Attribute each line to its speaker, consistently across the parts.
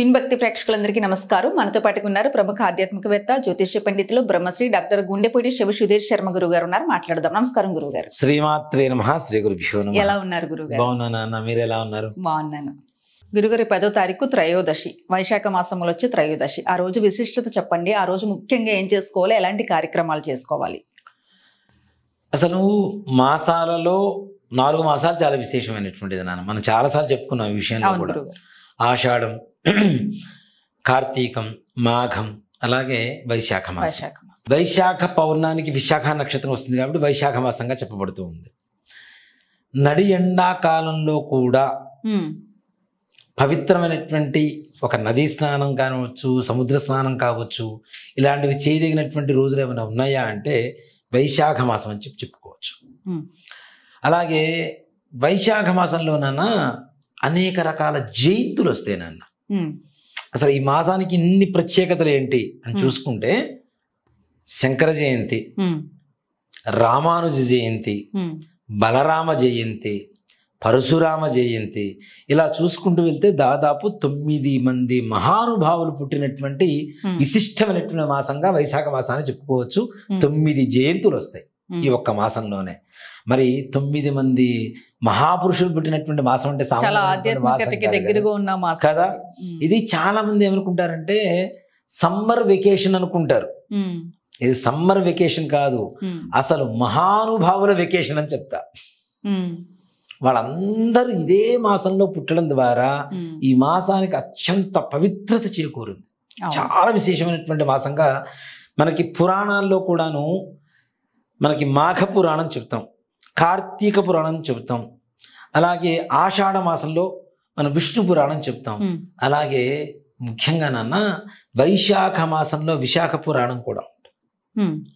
Speaker 1: విన్భక్తి ప్రేక్షకులందరికీ నమస్కారం. మనతో పాటు ఉన్నారు ప్రముఖ ఆధ్యాత్మికవేత్త, జ్యోతిష్య పండితులు, బ్రహ్మశ్రీ డాక్టర్ గుండెపూడి శివ సుధీర్ శర్మ గురువు గారు ఉన్నారు. మాట్లాడదాం. నమస్కారం గురువు గారు.
Speaker 2: శ్రీమాత్రే నమః. శ్రీ గురుభ్యో నమః.
Speaker 1: ఎలా ఉన్నారు గురువు గారు?
Speaker 2: బాగున్నాను. మీరు ఎలా ఉన్నారు?
Speaker 1: బాగున్నాను. గురుగారు, 10వ తారీఖు త్రయోదశి, వైశాఖ మాసంలో వచ్చే త్రయోదశి. ఆ రోజు విశిష్టత చెప్పండి. ఆ రోజు ముఖ్యంగా ఏం చేసుకోవాలి, ఎలాంటి కార్యక్రమాలు చేసుకోవాలి?
Speaker 2: అసలు మాసాలలో 4 మాసాలు చాలా విశేషమైనటువంటిది నాన్న. మనం చాలాసార్లు చెప్పుకున్నాం ఈ విషయంలో
Speaker 1: అవును
Speaker 2: కూడా.
Speaker 1: గురువు గారు.
Speaker 2: ఆషాఢం, కార్తీకం, మాఘం, అలాగే వైశాఖ మాసం.
Speaker 1: వైశాఖ మాసం.
Speaker 2: వైశాఖ పౌర్ణానికి విశాఖ నక్షత్రం వస్తుంది కాబట్టి వైశాఖ మాసంగా చెప్పబడుతూ ఉంది. నడి ఎండాకాలంలో కూడా పవిత్రమైనటువంటి ఒక నదీ స్నానం కావచ్చు, సముద్ర స్నానం కావచ్చు, ఇలాంటివి చేయదగినటువంటి రోజులు ఏమైనా ఉన్నాయా అంటే వైశాఖ మాసం అని చెప్పుకోవచ్చు. అలాగే వైశాఖ మాసంలోనన్నా అనేక రకాల జయంతులు వస్తాయి నాన్న. అసలు ఈ మాసానికి ఇన్ని ప్రత్యేకతలు ఏంటి అని చూసుకుంటే శంకర జయంతి, రామానుజ జయంతి, బలరామ జయంతి, పరశురామ జయంతి, ఇలా చూసుకుంటూ వెళ్తే దాదాపు 9 మంది మహానుభావులు పుట్టినటువంటి విశిష్టమైనటువంటి మాసంగా వైశాఖ మాసాన్ని చెప్పుకోవచ్చు. 9 జయంతులు వస్తాయి ఈ ఒక్క మాసంలోనే. మరి 9 మంది మహాపురుషులు పుట్టినటువంటి మాసం అంటే కదా. ఇది చాలా మంది ఏమనుకుంటారంటే సమ్మర్ వెకేషన్ అనుకుంటారు. ఇది సమ్మర్ వెకేషన్ కాదు, అసలు మహానుభావుల వెకేషన్ అని చెప్తా. వాళ్ళందరూ ఇదే మాసంలో పుట్టడం ద్వారా ఈ మాసానికి అత్యంత పవిత్రత చేకూరింది. చాలా విశేషమైనటువంటి మాసంగా మనకి పురాణాల్లో కూడాను మనకి మాఘ పురాణం చెప్తాం, కార్తీక పురాణం చెప్తాం, అలాగే ఆషాఢ మాసంలో మనం విష్ణు పురాణం చెప్తాం. అలాగే ముఖ్యంగా నాన్న వైశాఖ మాసంలో విశాఖ పురాణం కూడా ఉంటుంది.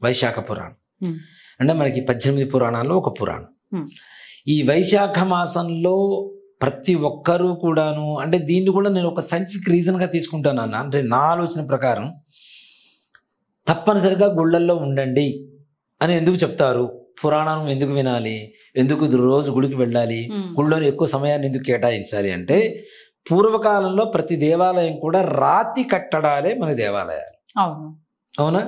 Speaker 2: వైశాఖ పురాణం అంటే మనకి 18 పురాణాల్లో ఒక పురాణం. ఈ వైశాఖ మాసంలో ప్రతి ఒక్కరూ కూడాను, అంటే దీన్ని కూడా నేను ఒక సైంటిఫిక్ రీజన్గా తీసుకుంటాను అన్న. అంటే నా ఆలోచన ప్రకారం తప్పనిసరిగా గుళ్ళల్లో ఉండండి అని ఎందుకు చెప్తారు, పురాణం ఎందుకు వినాలి, ఎందుకు రోజు గుడికి వెళ్ళాలి, గుళ్ళోని ఎక్కువ సమయాన్ని ఎందుకు కేటాయించాలి అంటే పూర్వకాలంలో ప్రతి దేవాలయం కూడా రాతి కట్టడాలే మన దేవాలయాలు. అవునా?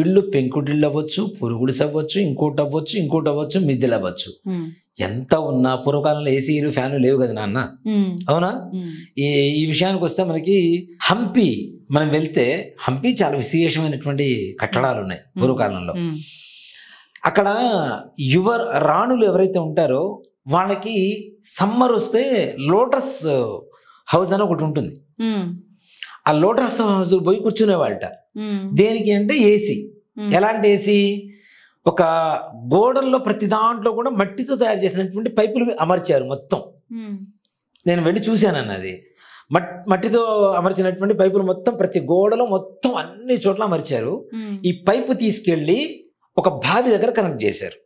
Speaker 2: ఇళ్ళు పెంకుటిళ్ళు అవ్వచ్చు, పురుగుడిసి అవ్వచ్చు, ఇంకోటి అవ్వచ్చు, మిద్దెలు అవ్వచ్చు. ఎంత ఉన్నా పూర్వకాలంలో ఏసీలు, ఫ్యాన్లు లేవు కదా నాన్న. అవునా? ఈ విషయానికి వస్తే మనకి హంపి మనం వెళ్తే హంపి చాలా విశేషమైనటువంటి కట్టడాలు ఉన్నాయి పూర్వకాలంలో. అక్కడ రాణులు ఎవరైతే ఉంటారో వాళ్ళకి సమ్మర్ వస్తే లోటస్ హౌస్ అని ఒకటి ఉంటుంది. ఆ లోటస్ హౌస్ పోయి కూర్చునేవాళ్ళట. దేనికి అంటే ఏసీ. ఎలాంటి ఏసీ? ఒక గోడల్లో ప్రతి దాంట్లో కూడా మట్టితో తయారు చేసినటువంటి పైపులు అమర్చారు మొత్తం. నేను వెళ్ళి చూశాను అన్నది. మట్టితో అమర్చినటువంటి పైపులు మొత్తం ప్రతి గోడలో మొత్తం అన్ని చోట్ల అమర్చారు. ఈ పైపు తీసుకెళ్ళి ఒక బావి దగ్గర కనెక్ట్ చేశారు.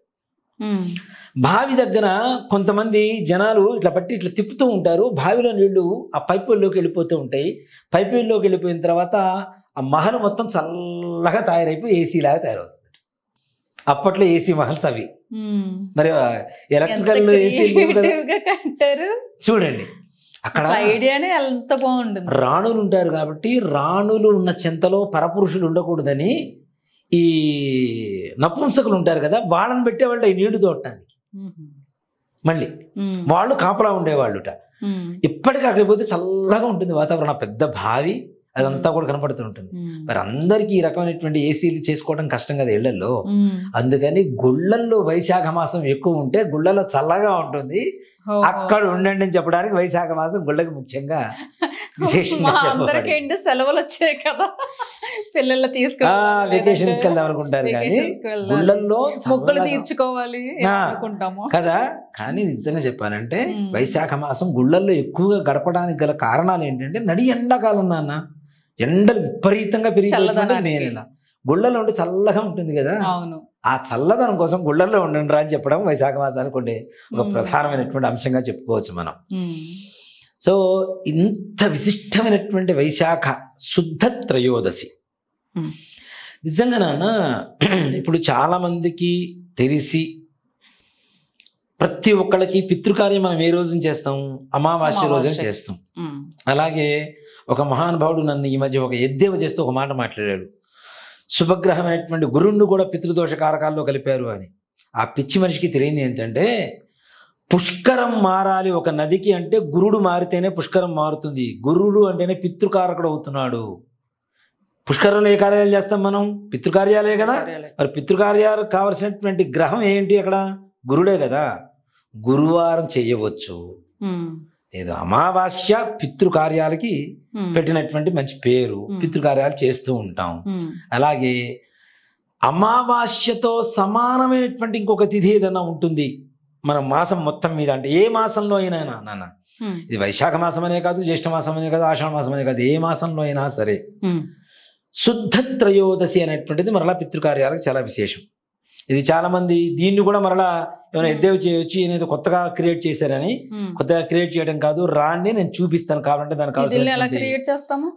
Speaker 2: బావి దగ్గర కొంతమంది జనాలు ఇట్లా పట్టి ఇట్లా తిప్పుతూ ఉంటారు. బావిలో నీళ్లు ఆ పైపుల్లోకి వెళ్ళిపోతూ ఉంటాయి. పైపుల్లోకి వెళ్ళిపోయిన తర్వాత ఆ మహల్ మొత్తం చల్లగా తయారైపోయి ఏసీ లాగా తయారవుతుంది. అప్పట్లో ఏసీ మహల్స్ అవి. మరి ఎలక్ట్రికల్ ఏసీ చూడండి. అక్కడ రాణులు ఉంటారు కాబట్టి రాణులు ఉన్న చెంతలో పరపురుషులు ఉండకూడదని ఈ నపుంసకులు ఉంటారు కదా, వాళ్ళని పెట్టేవాళ్ళు ఈ నీళ్లు తోడటానికి. మళ్ళీ వాళ్ళు కాపలా ఉండేవాళ్ళుట. ఇప్పటికీ అక్కడికి పోతే చల్లగా ఉంటుంది వాతావరణం. పెద్ద బావి అదంతా కూడా కనపడుతూ ఉంటుంది. మరి అందరికీ ఈ రకమైనటువంటి ఏసీలు చేసుకోవడం కష్టం కదా ఇళ్లలో. అందుకని గుళ్ళల్లో వైశాఖ మాసం ఎక్కువ ఉంటే గుళ్ళలో చల్లగా ఉంటుంది, అక్కడ ఉండండి అని చెప్పడానికి వైశాఖ మాసం గుళ్ళకి ముఖ్యంగా విశేషంగా
Speaker 1: సెలవులు వచ్చాయి కదా, పిల్లలు
Speaker 2: వెకేషన్స్ కి వెళ్దాం అనుకుంటారు కానీ గుళ్ళల్లో
Speaker 1: మొక్కులు తీర్చుకోవాలి
Speaker 2: కదా. కానీ నిజంగా చెప్పాలంటే వైశాఖ మాసం గుళ్ళల్లో ఎక్కువగా గడపడానికి గల కారణాలు ఏంటంటే నడి ఎండాకాలం నాన్న. ఎండలు విపరీతంగా పెరిగిపోతుంది. నేనేలా గుళ్ళల్లో ఉంటే చల్లగా ఉంటుంది కదా, ఆ చల్లదనం కోసం గుళ్ళల్లో ఉండండి రా అని చెప్పడం వైశాఖ మాసానికి ఉండే ఒక ప్రధానమైనటువంటి అంశంగా చెప్పుకోవచ్చు మనం. సో ఇంత విశిష్టమైనటువంటి వైశాఖ శుద్ధ త్రయోదశి నిజంగా నాన్న ఇప్పుడు చాలా మందికి తెలిసి ప్రతి ఒక్కళ్ళకి పితృకార్యం మనం ఏ రోజున చేస్తాం? అమావాస్య రోజున చేస్తాం. అలాగే ఒక మహానుభావుడు నన్ను ఈ మధ్య ఒక ఎద్దేవ చేస్తూ ఒక మాట మాట్లాడాడు. శుభగ్రహమైనటువంటి గురువును కూడా పితృదోష కారకాల్లో కలిపారు అని. ఆ పిచ్చి మనిషికి తెలియంది ఏంటంటే, పుష్కరం మారాలి ఒక నదికి అంటే గురుడు మారితేనే పుష్కరం మారుతుంది. గురుడు అంటేనే పితృకారకుడు అవుతున్నాడు. పుష్కరంలో ఏ కార్యాలు చేస్తాం మనం? పితృకార్యాలే కదా. మరి పితృకార్యాలకు కావలసినటువంటి గ్రహం ఏంటి? అక్కడ గురుడే కదా. గురువారం చేయవచ్చు. ఏదో అమావాస్య పితృకార్యాలకి పెట్టినటువంటి మంచి పేరు. పితృకార్యాలు చేస్తూ ఉంటాం. అలాగే అమావాస్యతో సమానమైనటువంటి ఇంకొక తిథి ఏదైనా ఉంటుంది మన మాసం మొత్తం మీద. అంటే ఏ మాసంలో అయినా నాన్న, ఇది వైశాఖ మాసం అనే కాదు, జ్యేష్ఠ మాసం అనే కాదు, ఆషాఢ మాసం అనే కాదు, ఏ మాసంలో అయినా సరే శుద్ధ త్రయోదశి అనేటువంటిది మరలా పితృకార్యాలకు చాలా విశేషం. ఇది చాలా మంది దీన్ని కూడా మరలా ఏమైనా ఎద్దేవి చేయొచ్చు, ఏదో కొత్తగా క్రియేట్ చేశారని. కొత్తగా క్రియేట్ చేయడం కాదు, రాండి నేను చూపిస్తాను కావాలంటే దానికి కావాల్సిన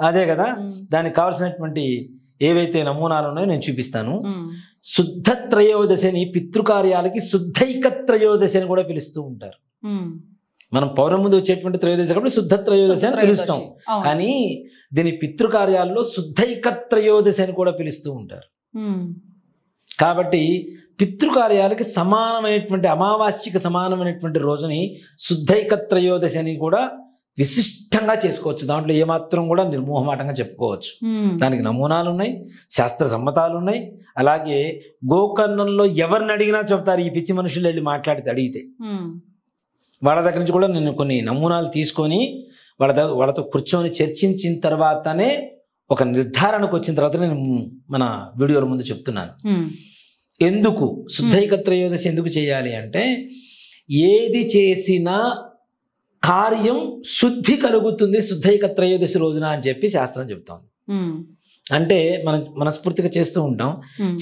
Speaker 2: అదే కదా, దానికి కావాల్సినటువంటి ఏవైతే నమూనాలు ఉన్నాయో నేను చూపిస్తాను. శుద్ధ త్రయోదశి అని పితృకార్యాలకి శుద్ధైక త్రయోదశి అని కూడా పిలుస్తూ ఉంటారు. మనం పౌర్ణమి ముందు వచ్చేటువంటి త్రయోదశి కాబట్టి శుద్ధ త్రయోదశి అని పిలుస్తాం. కానీ దీని పితృకార్యాల్లో శుద్ధైక త్రయోదశి అని కూడా పిలుస్తూ ఉంటారు. కాబట్టి పితృకార్యాలకి సమానమైనటువంటి అమావాస్యకి సమానమైనటువంటి రోజుని శుద్ధైక త్రయోదశి అని కూడా విశిష్టంగా చేసుకోవచ్చు. దాంట్లో ఏమాత్రం కూడా నిర్మోహమాటంగా చెప్పుకోవచ్చు. దానికి నమూనాలు ఉన్నాయి, శాస్త్ర సమ్మతాలు ఉన్నాయి. అలాగే గోకర్ణంలో ఎవరిని అడిగినా చెప్తారు. ఈ పిచ్చి మనుషులు వెళ్ళి మాట్లాడితే అడిగితే వాళ్ళ దగ్గర నుంచి కూడా నేను కొన్ని నమూనాలు తీసుకొని వాళ్ళతో కూర్చొని చర్చించిన తర్వాతనే ఒక నిర్ధారణకు వచ్చిన తర్వాత నేను మన వీడియోల ముందు చెప్తున్నాను. ఎందుకు శుద్ధైక త్రయోదశి ఎందుకు చేయాలి అంటే, ఏది చేసినా కార్యం శుద్ధి కలుగుతుంది శుద్ధైక త్రయోదశి రోజున అని చెప్పి శాస్త్రం చెప్తోంది. అంటే మనం మనస్ఫూర్తిగా చేస్తూ ఉంటాం,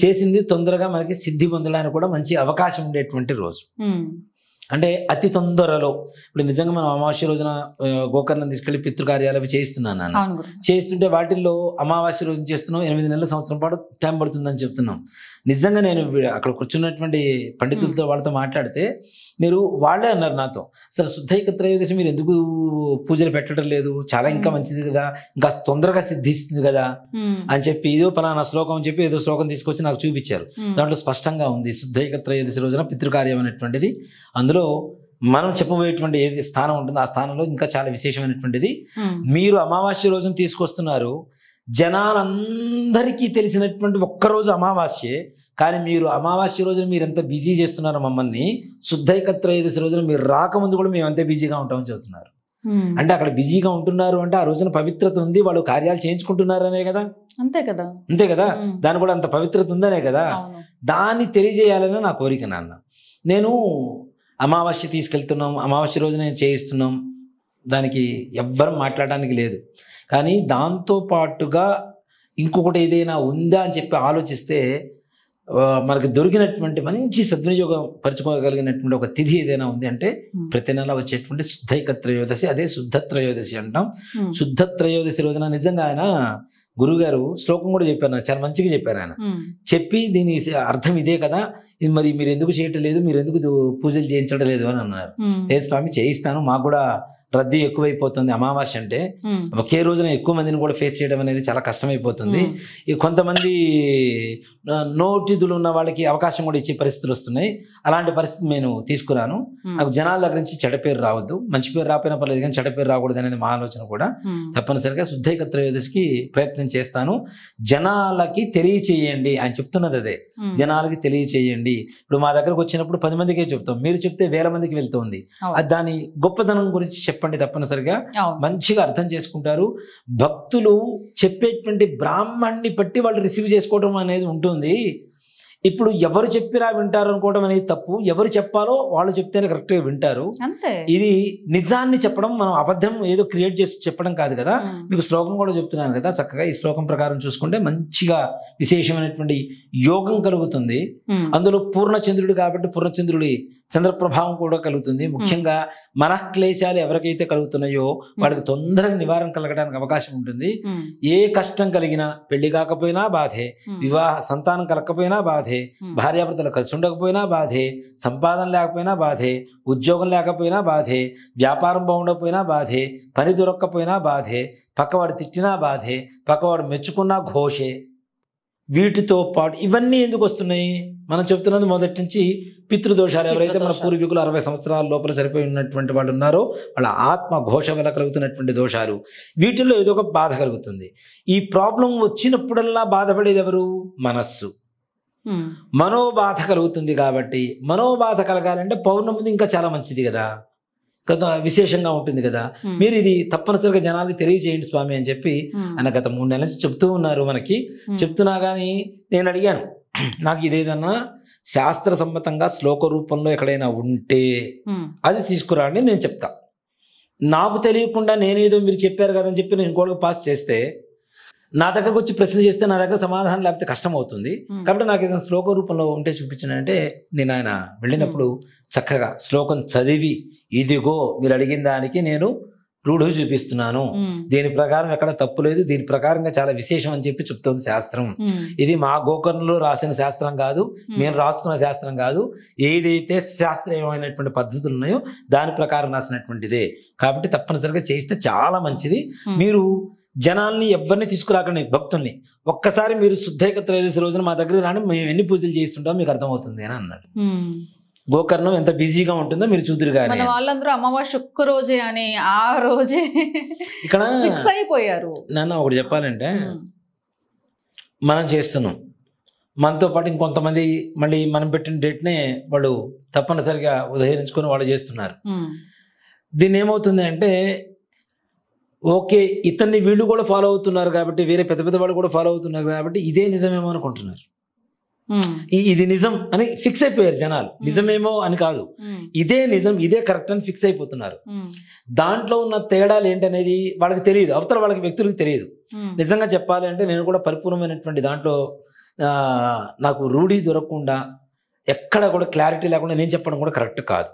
Speaker 2: చేసింది తొందరగా మనకి సిద్ధి పొందడానికి కూడా మంచి అవకాశం ఉండేటువంటి రోజు. అంటే అతి తొందరలో ఇప్పుడు నిజంగా మనం అమావాస్య రోజున గోకర్ణం తీసుకెళ్లి పితృకార్యాలు అవి చేస్తున్నాను నాన్న. చేస్తుంటే వాటిల్లో అమావాస్య రోజున చేస్తున్నాం, 8 నెలల సంవత్సరం పాటు టైం పడుతుందని చెప్తున్నాం. నిజంగా నేను అక్కడ కూర్చున్నటువంటి పండితులతో వాళ్ళతో మాట్లాడితే వాళ్ళే అన్నారు నాతో, అసలు శుద్ధైక త్రయోదశి మీరు ఎందుకు పూజలు పెట్టడం లేదు, చాలా ఇంకా మంచిది కదా, ఇంకా తొందరగా సిద్ధిస్తుంది కదా అని చెప్పి ఏదో పలానా శ్లోకం అని చెప్పి ఏదో శ్లోకం తీసుకొచ్చి నాకు చూపించారు. దాంట్లో స్పష్టంగా ఉంది శుద్ధైక త్రయోదశి రోజున పితృకార్యం అనేటువంటిది. అందులో మనం చెప్పబోయేటువంటి ఏది స్థానం ఉంటుందో ఆ స్థానంలో ఇంకా చాలా విశేషమైనటువంటిది. మీరు అమావాస్య రోజున తీసుకొస్తున్నారు, జనాలందరికీ తెలిసినటువంటి ఒక్కరోజు అమావాస్యే, కానీ మీరు అమావాస్య రోజున మీరు ఎంత బిజీ చేస్తున్నారో మమ్మల్ని, శుద్ధైక త్రయోదశి రోజున మీరు రాకముందు కూడా మేము అంతే బిజీగా ఉంటామని చెబుతున్నారు. అంటే అక్కడ బిజీగా ఉంటున్నారు అంటే ఆ రోజున పవిత్రత ఉంది, వాళ్ళు కార్యాలు చేయించుకుంటున్నారనే కదా. అంతే కదా, దాని కూడా అంత పవిత్రత ఉందనే కదా. దాన్ని తెలియజేయాలని నా కోరిక నాన్న. నేను అమావాస్య తీసుకెళ్తున్నాం, అమావాస్య రోజున నేను చేయిస్తున్నాం, దానికి ఎవ్వరం మాట్లాడడానికి లేదు. కానీ దాంతో పాటుగా ఇంకొకటి ఏదైనా ఉందా అని చెప్పి ఆలోచిస్తే మనకు దొరికినటువంటి మంచి సద్వినియోగం పరుచుకోగలిగినటువంటి ఒక తిథి ఏదైనా ఉంది అంటే ప్రతి నెల వచ్చేటువంటి శుద్ధైక త్రయోదశి. అదే శుద్ధ త్రయోదశి అంటాం. శుద్ధ త్రయోదశి రోజున నిజంగా ఆయన గురుగారు శ్లోకం కూడా చెప్పారు, నాకు చాలా మంచిగా చెప్పారు. ఆయన చెప్పి దీని అర్థం ఇదే కదా, ఇది మరి మీరు ఎందుకు చేయటం లేదు, మీరు ఎందుకు పూజలు చేయించడం లేదు అని అన్నారు. లేదు స్వామి చేయిస్తాను, మాకు కూడా రద్దీ ఎక్కువైపోతుంది. అమావాస్య అంటే ఒకే రోజున ఎక్కువ మందిని కూడా ఫేస్ చేయడం అనేది చాలా కష్టమైపోతుంది. కొంతమంది నోటిదులు ఉన్న వాళ్ళకి అవకాశం కూడా ఇచ్చే పరిస్థితులు వస్తున్నాయి. అలాంటి పరిస్థితి నేను తీసుకురాను. నాకు జనాల దగ్గర నుంచి చెడ్డ పేరు రావద్దు, మంచి పేరు రాకపోయినా పర్లేదు కానీ చెడ్డ పేరు రాకూడదు అనేది మా ఆలోచన కూడా. తప్పనిసరిగా శుద్ధైక త్రయోదశికి ప్రయత్నం చేస్తాను. జనాలకి తెలియచేయండి అని చెప్తున్నది అదే, జనాలకి తెలియచేయండి. ఇప్పుడు మా దగ్గరకు వచ్చినప్పుడు 10 మందికే చెప్తాం, మీరు చెప్తే 1000 మందికి వెళ్తుంది. అది దాని గొప్పతనం గురించి చెప్పండి, తప్పనిసరిగా మంచిగా అర్థం చేసుకుంటారు. భక్తులు చెప్పేటువంటి బ్రాహ్మణ్ణి బట్టి వాళ్ళు రిసీవ్ చేసుకోవడం అనేది ఉంటుంది. ఇప్పుడు ఎవరు చెప్పినా వింటారు అనుకోవడం అనేది తప్పు. ఎవరు చెప్పాలో వాళ్ళు చెప్తేనే కరెక్ట్గా వింటారు. ఇది నిజాన్ని చెప్పడం, మనం అబద్ధం ఏదో క్రియేట్ చేసి చెప్పడం కాదు కదా. మీకు శ్లోకం కూడా చెప్తున్నాను కదా, చక్కగా ఈ శ్లోకం ప్రకారం చూసుకుంటే మంచిగా విశేషమైనటువంటి యోగం కలుగుతుంది. అందులో పూర్ణచంద్రుడు కాబట్టి పూర్ణచంద్రుడి చంద్రప్రభావం కూడా కలుగుతుంది. ముఖ్యంగా మనఃక్లేశాలు ఎవరికైతే కలుగుతున్నాయో వాళ్ళకి తొందరగా నివారణ కలగడానికి అవకాశం ఉంటుంది. ఏ కష్టం కలిగినా, పెళ్లి కాకపోయినా బాధే, సంతానం కలగకపోయినా బాధే, బాధే, భార్యాభర్తలు కలిసి ఉండకపోయినా బాధే, సంపాదన లేకపోయినా బాధే, ఉద్యోగం లేకపోయినా బాధే, వ్యాపారం బాగుండకపోయినా బాధే, పని దొరక్కపోయినా బాధే, పక్కవాడు తిట్టినా బాధే, పక్కవాడు మెచ్చుకున్నా ఘోషే. వీటితో పాటు ఇవన్నీ ఎందుకు వస్తున్నాయి? మనం చెప్తున్నది మొదటి నుంచి పితృదోషాలు. ఎవరైతే మన పూర్వీకులు 60 సంవత్సరాల లోపల సరిపోయి ఉన్నటువంటి వాళ్ళు ఉన్నారో వాళ్ళ ఆత్మ ఘోష వల్ల కలుగుతున్నటువంటి దోషాలు. వీటిల్లో ఏదో ఒక బాధ కలుగుతుంది. ఈ ప్రాబ్లం వచ్చినప్పుడల్లా బాధపడేది ఎవరు? మనస్సు. మనోబాధ కలుగుతుంది. కాబట్టి మనోబాధ కలగాలంటే పౌర్ణమిది ఇంకా చాలా మంచిది కదా, విశేషంగా ఉంటుంది కదా. మీరు ఇది తప్పనిసరిగా జనాలకి తెలియజేయండి స్వామి అని చెప్పి ఆయన గత 3 నెలల నుంచి చెప్తూ ఉన్నారు. మనకి చెప్తున్నా కానీ నేను అడిగాను, నాకు ఇదేదన్నా శాస్త్ర సమ్మతంగా శ్లోక రూపంలో ఎక్కడైనా ఉంటే అది తీసుకురాండి, నేను చెప్తా. నాకు తెలియకుండా నేనేదో మీరు చెప్పారు కదని చెప్పి నేను ఇంకోటికి పాస్ చేస్తే, నా దగ్గరకు వచ్చి ప్రశ్న చేస్తే నా దగ్గర సమాధానం లేకపోతే కష్టం అవుతుంది. కాబట్టి నాకు ఏదైనా శ్లోక రూపంలో ఉంటే చూపించానంటే, నేను ఆయన వెళ్ళినప్పుడు చక్కగా శ్లోకం చదివి, ఇదిగో మీరు అడిగిన దానికి నేను రూఢి చూపిస్తున్నాను, దీని ప్రకారం ఎక్కడ తప్పు లేదు, దీని ప్రకారంగా చాలా విశేషం అని చెప్పి చెప్తుంది శాస్త్రం. ఇది మా గోకర్ణంలో రాసిన శాస్త్రం కాదు, మేము రాసుకున్న శాస్త్రం కాదు, ఏదైతే శాస్త్రీయమైనటువంటి పద్ధతులు ఉన్నాయో దాని ప్రకారం రాసినటువంటిదే. కాబట్టి తప్పనిసరిగా చేస్తే చాలా మంచిది. మీరు జనాల్ని ఎవరిని తీసుకురాకండి, భక్తుల్ని ఒక్కసారి మీరు శుద్ధైక త్రయోదశి రోజున మా దగ్గర రాని, మేము ఎన్ని పూజలు చేస్తుంటాం మీకు అర్థమవుతుంది అని అన్నాడు. గోకర్ణం ఎంత బిజీగా ఉంటుందో మీరు చూదురు. కానీ
Speaker 1: వాళ్ళందరూ అమావాస్య ఒక్క రోజే అని ఆ రోజే
Speaker 2: ఇక్కడ
Speaker 1: ఫిక్స్ అయిపోయారు.
Speaker 2: నన్ను ఒకటి చెప్పాలంటే, మనం చేస్తున్నాం, మనతో పాటు ఇంకొంతమంది మళ్ళీ మనం పెట్టిన డేట్నే వాళ్ళు తప్పనిసరిగా ఉదహరించుకొని వాళ్ళు చేస్తున్నారు. దీన్ని ఏమవుతుంది అంటే, ఓకే ఇతన్ని వీళ్ళు కూడా ఫాలో అవుతున్నారు కాబట్టి, వేరే పెద్ద పెద్ద వాళ్ళు కూడా ఫాలో అవుతున్నారు కాబట్టి ఇదే నిజమేమో అనుకుంటున్నారు. ఇది నిజం అని ఫిక్స్ అయిపోయారు జనాలు. నిజమేమో అని కాదు, ఇదే నిజం, ఇదే కరెక్ట్ అని ఫిక్స్ అయిపోతున్నారు. దాంట్లో ఉన్న తేడాలు ఏంటనేది వాళ్ళకి తెలియదు, అవతల వాళ్ళకి వ్యక్తులకు తెలియదు. నిజంగా చెప్పాలి అంటే నేను కూడా పరిపూర్ణమైనటువంటి దాంట్లో నాకు రూఢి దొరకకుండా, ఎక్కడ కూడా క్లారిటీ లేకుండా నేను చెప్పడం కూడా కరెక్ట్ కాదు.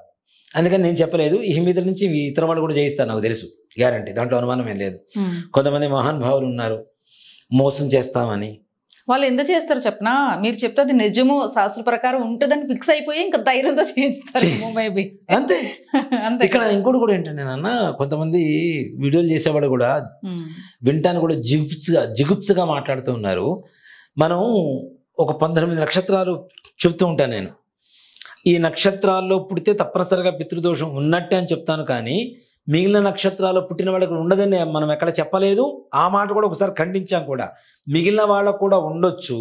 Speaker 2: అందుకని నేను చెప్పలేదు. ఈ మీద నుంచి ఇతర వాళ్ళు కూడా చేయిస్తారు, నాకు తెలుసు, గ్యారంటీ, దాంట్లో అనుమానం ఏం లేదు. కొంతమంది మహానుభావులు ఉన్నారు మోసం చేస్తామని.
Speaker 1: వాళ్ళు ఎందుకు చేస్తారు చెప్పనా, మీరు చెప్తే అది నిజము శాస్త్ర ప్రకారం ఉంటుందని ఫిక్స్ అయిపోయి ఇంకా ధైర్యంతో చేయిస్తారు. మేబీ అంతే.
Speaker 2: ఇక్కడ ఇంకోటి కూడా ఏంటంటే నాన్న, కొంతమంది వీడియోలు చేసేవాళ్ళు కూడా వినటానికి కూడా జిగుప్సగా మాట్లాడుతూ ఉన్నారు. మనం ఒక 19 నక్షత్రాలు చెప్తూ ఉంటాను నేను. ఈ నక్షత్రాల్లో పుడితే తప్పనిసరిగా పితృదోషం ఉన్నట్టే అని చెప్తాను, కానీ మిగిలిన నక్షత్రాల్లో పుట్టిన వాళ్ళకి ఉండదని మనం ఎక్కడ చెప్పలేదు. ఆ మాట కూడా ఒకసారి ఖండించాం కూడా. మిగిలిన వాళ్ళకు కూడా ఉండొచ్చు,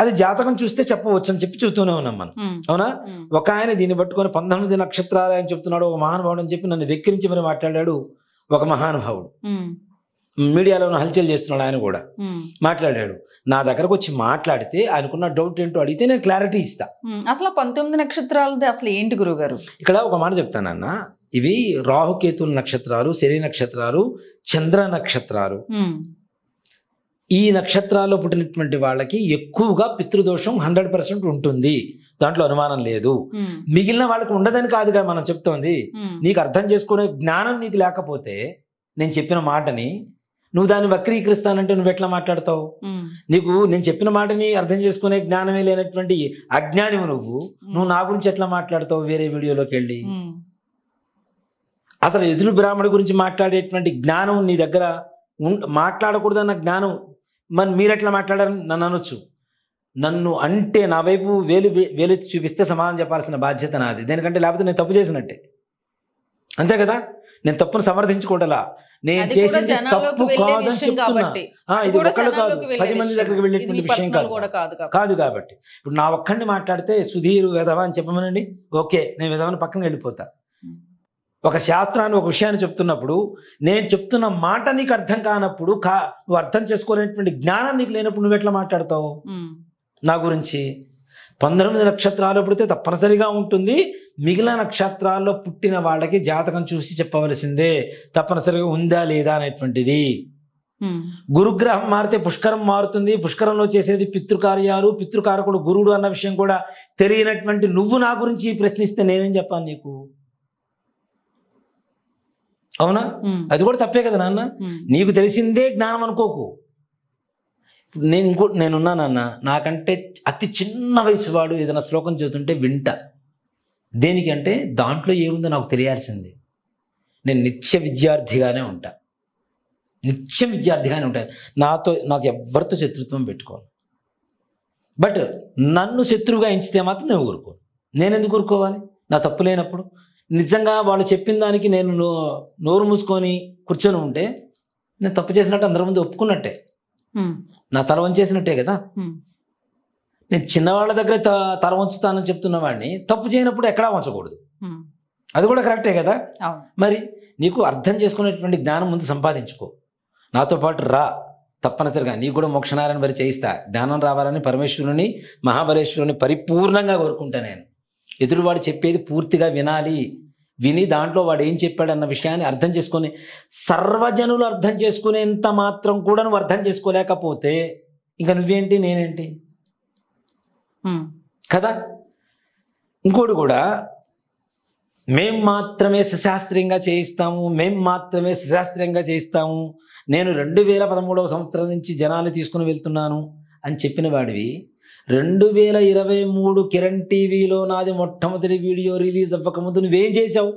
Speaker 2: అది జాతకం చూస్తే చెప్పవచ్చు అని చెప్పి చెబుతూనే ఉన్నాం మనం. అవునా? ఒక ఆయన దీన్ని పట్టుకొని 19 నక్షత్రాలు అని చెప్తున్నాడు ఒక మహానుభావుడు అని చెప్పి నన్ను వెక్కిరించి మరి మాట్లాడాడు ఒక మహానుభావుడు. మీడియాలో హల్చల్ చేస్తున్నాడు ఆయన కూడా మాట్లాడాడు. నా దగ్గరకు వచ్చి మాట్లాడితే ఆయనకున్న డౌట్ ఏంటో అడిగితే నేను క్లారిటీ ఇస్తా.
Speaker 1: అసలు 19 నక్షత్రాలు అసలు ఏంటి గురుగారు?
Speaker 2: ఇక్కడ ఒక మాట చెప్తానన్న, ఇవి రాహుకేతుల నక్షత్రాలు, శని నక్షత్రాలు, చంద్ర నక్షత్రాలు. ఈ నక్షత్రాల్లో పుట్టినటువంటి వాళ్ళకి ఎక్కువగా పితృదోషం 100% ఉంటుంది, దాంట్లో అనుమానం లేదు. మిగిలిన వాళ్ళకి ఉండదని కాదుగా మనం చెప్తోంది. నీకు అర్థం చేసుకునే జ్ఞానం నీకు లేకపోతే, నేను చెప్పిన మాటని నువ్వు దాన్ని వక్రీకరిస్తానంటే నువ్వు ఎట్లా మాట్లాడతావు? నీకు నేను చెప్పిన మాటని అర్థం చేసుకునే జ్ఞానమే లేనటువంటి అజ్ఞానివు నువ్వు నా గురించి ఎట్లా మాట్లాడతావు వేరే వీడియోలోకి వెళ్ళి? అసలు ఎదురు బ్రాహ్మణుడి గురించి మాట్లాడేటువంటి జ్ఞానం నీ దగ్గర మాట్లాడకూడదన్న జ్ఞానం మరి మీరెట్లా మాట్లాడారని నన్ను అనొచ్చు. నన్ను అంటే నా వైపు వేలెత్తి చూపిస్తే సమాధానం చెప్పాల్సిన బాధ్యత నాది. దేనికంటే లేకపోతే నేను తప్పు చేసినట్టే, అంతే కదా. నేను తప్పును సమర్థించుకోవటలా, నేను చేసింది తప్పు కాదని చెప్తున్నా. ఇది ఒక్కళ్ళు కాదు, 10 మంది దగ్గరికి వెళ్ళేటువంటి విషయం కాదు. కాబట్టి ఇప్పుడు నా ఒక్కడిని మాట్లాడితే సుధీర్ వెధవ అని చెప్పమనండి, ఓకే నేను వెధవని పక్కన వెళ్ళిపోతా. ఒక శాస్త్రాన్ని ఒక విషయాన్ని చెప్తున్నప్పుడు, నేను చెప్తున్న మాట నీకు అర్థం కానప్పుడు, నువ్వు అర్థం చేసుకోలేనటువంటి జ్ఞానం నీకు లేనప్పుడు నువ్వు ఎట్లా మాట్లాడతావు నా గురించి? 19 నక్షత్రాలు పుడితే తప్పనిసరిగా ఉంటుంది. మిగిలిన నక్షత్రాల్లో పుట్టిన వాళ్ళకి జాతకం చూసి చెప్పవలసిందే, తప్పనిసరిగా ఉందా లేదా అనేటువంటిది. గురుగ్రహం మారితే పుష్కరం మారుతుంది. పుష్కరంలో చేసేది పితృకార్యాలు, పితృకారకుడు గురుడు అన్న విషయం కూడా తెలియనటువంటి నువ్వు నా గురించి ప్రశ్నిస్తే నేనేం చెప్పాను నీకు? అవునా? అది కూడా తప్పే కదా నాన్న. నీకు తెలిసిందే జ్ఞానం అనుకోకు. నేనున్నానన్న, నాకంటే అతి చిన్న వయసు వాడు ఏదైనా శ్లోకం చదువుతుంటే వింటా. దేనికంటే దాంట్లో ఏముందో నాకు తెలియాల్సింది. నేను నిత్య విద్యార్థిగానే ఉంటా, నిత్యం విద్యార్థిగానే ఉంటాను. నాకు ఎవరితో శత్రుత్వం పెట్టుకోవాలి. బట్ నన్ను శత్రువుగా ఎంచితే మాత్రం నేను ఊరుకోను. నేను ఎందుకు ఊరుకోవాలి నా తప్పు లేనప్పుడు? నిజంగా వాళ్ళు చెప్పిన దానికి నేను నోరు మూసుకొని కూర్చొని ఉంటే నేను తప్పు చేసినట్టు అందరి ముందు ఒప్పుకున్నట్టే, నా తల వంచేసినట్టే కదా. నేను చిన్నవాళ్ళ దగ్గర తల వంచుతానని చెప్తున్న వాడిని తప్పు చేయనప్పుడు ఎక్కడా వంచకూడదు. అది కూడా కరెక్టే కదా. మరి నీకు అర్థం చేసుకునేటువంటి జ్ఞానం ముందు సంపాదించుకో. నాతో పాటు రా, తప్పనిసరిగా నీకు కూడా మోక్షనారాయణ బరి చేయిస్తా. జ్ఞానం రావాలని పరమేశ్వరుని మహాబలేశ్వరుని పరిపూర్ణంగా కోరుకుంటా. నేను ఎదురువాడు చెప్పేది పూర్తిగా వినాలి, విని దాంట్లో వాడు ఏం చెప్పాడన్న విషయాన్ని అర్థం చేసుకొని, సర్వజనులు అర్థం చేసుకునేంత మాత్రం కూడా నువ్వు అర్థం చేసుకోలేకపోతే ఇంకా నువ్వేంటి నేనేంటి కదా. ఇంకోటి కూడా, మేం మాత్రమే సుశాస్త్రీయంగా చేయిస్తాము, నేను 2013 సంవత్సరం నుంచి జనాలు తీసుకుని వెళ్తున్నాను అని చెప్పిన వాడివి 2023 కిరణ్ టీవీలో నాది మొట్టమొదటి వీడియో రిలీజ్ అవ్వకముందు నువ్వేం చేసావు?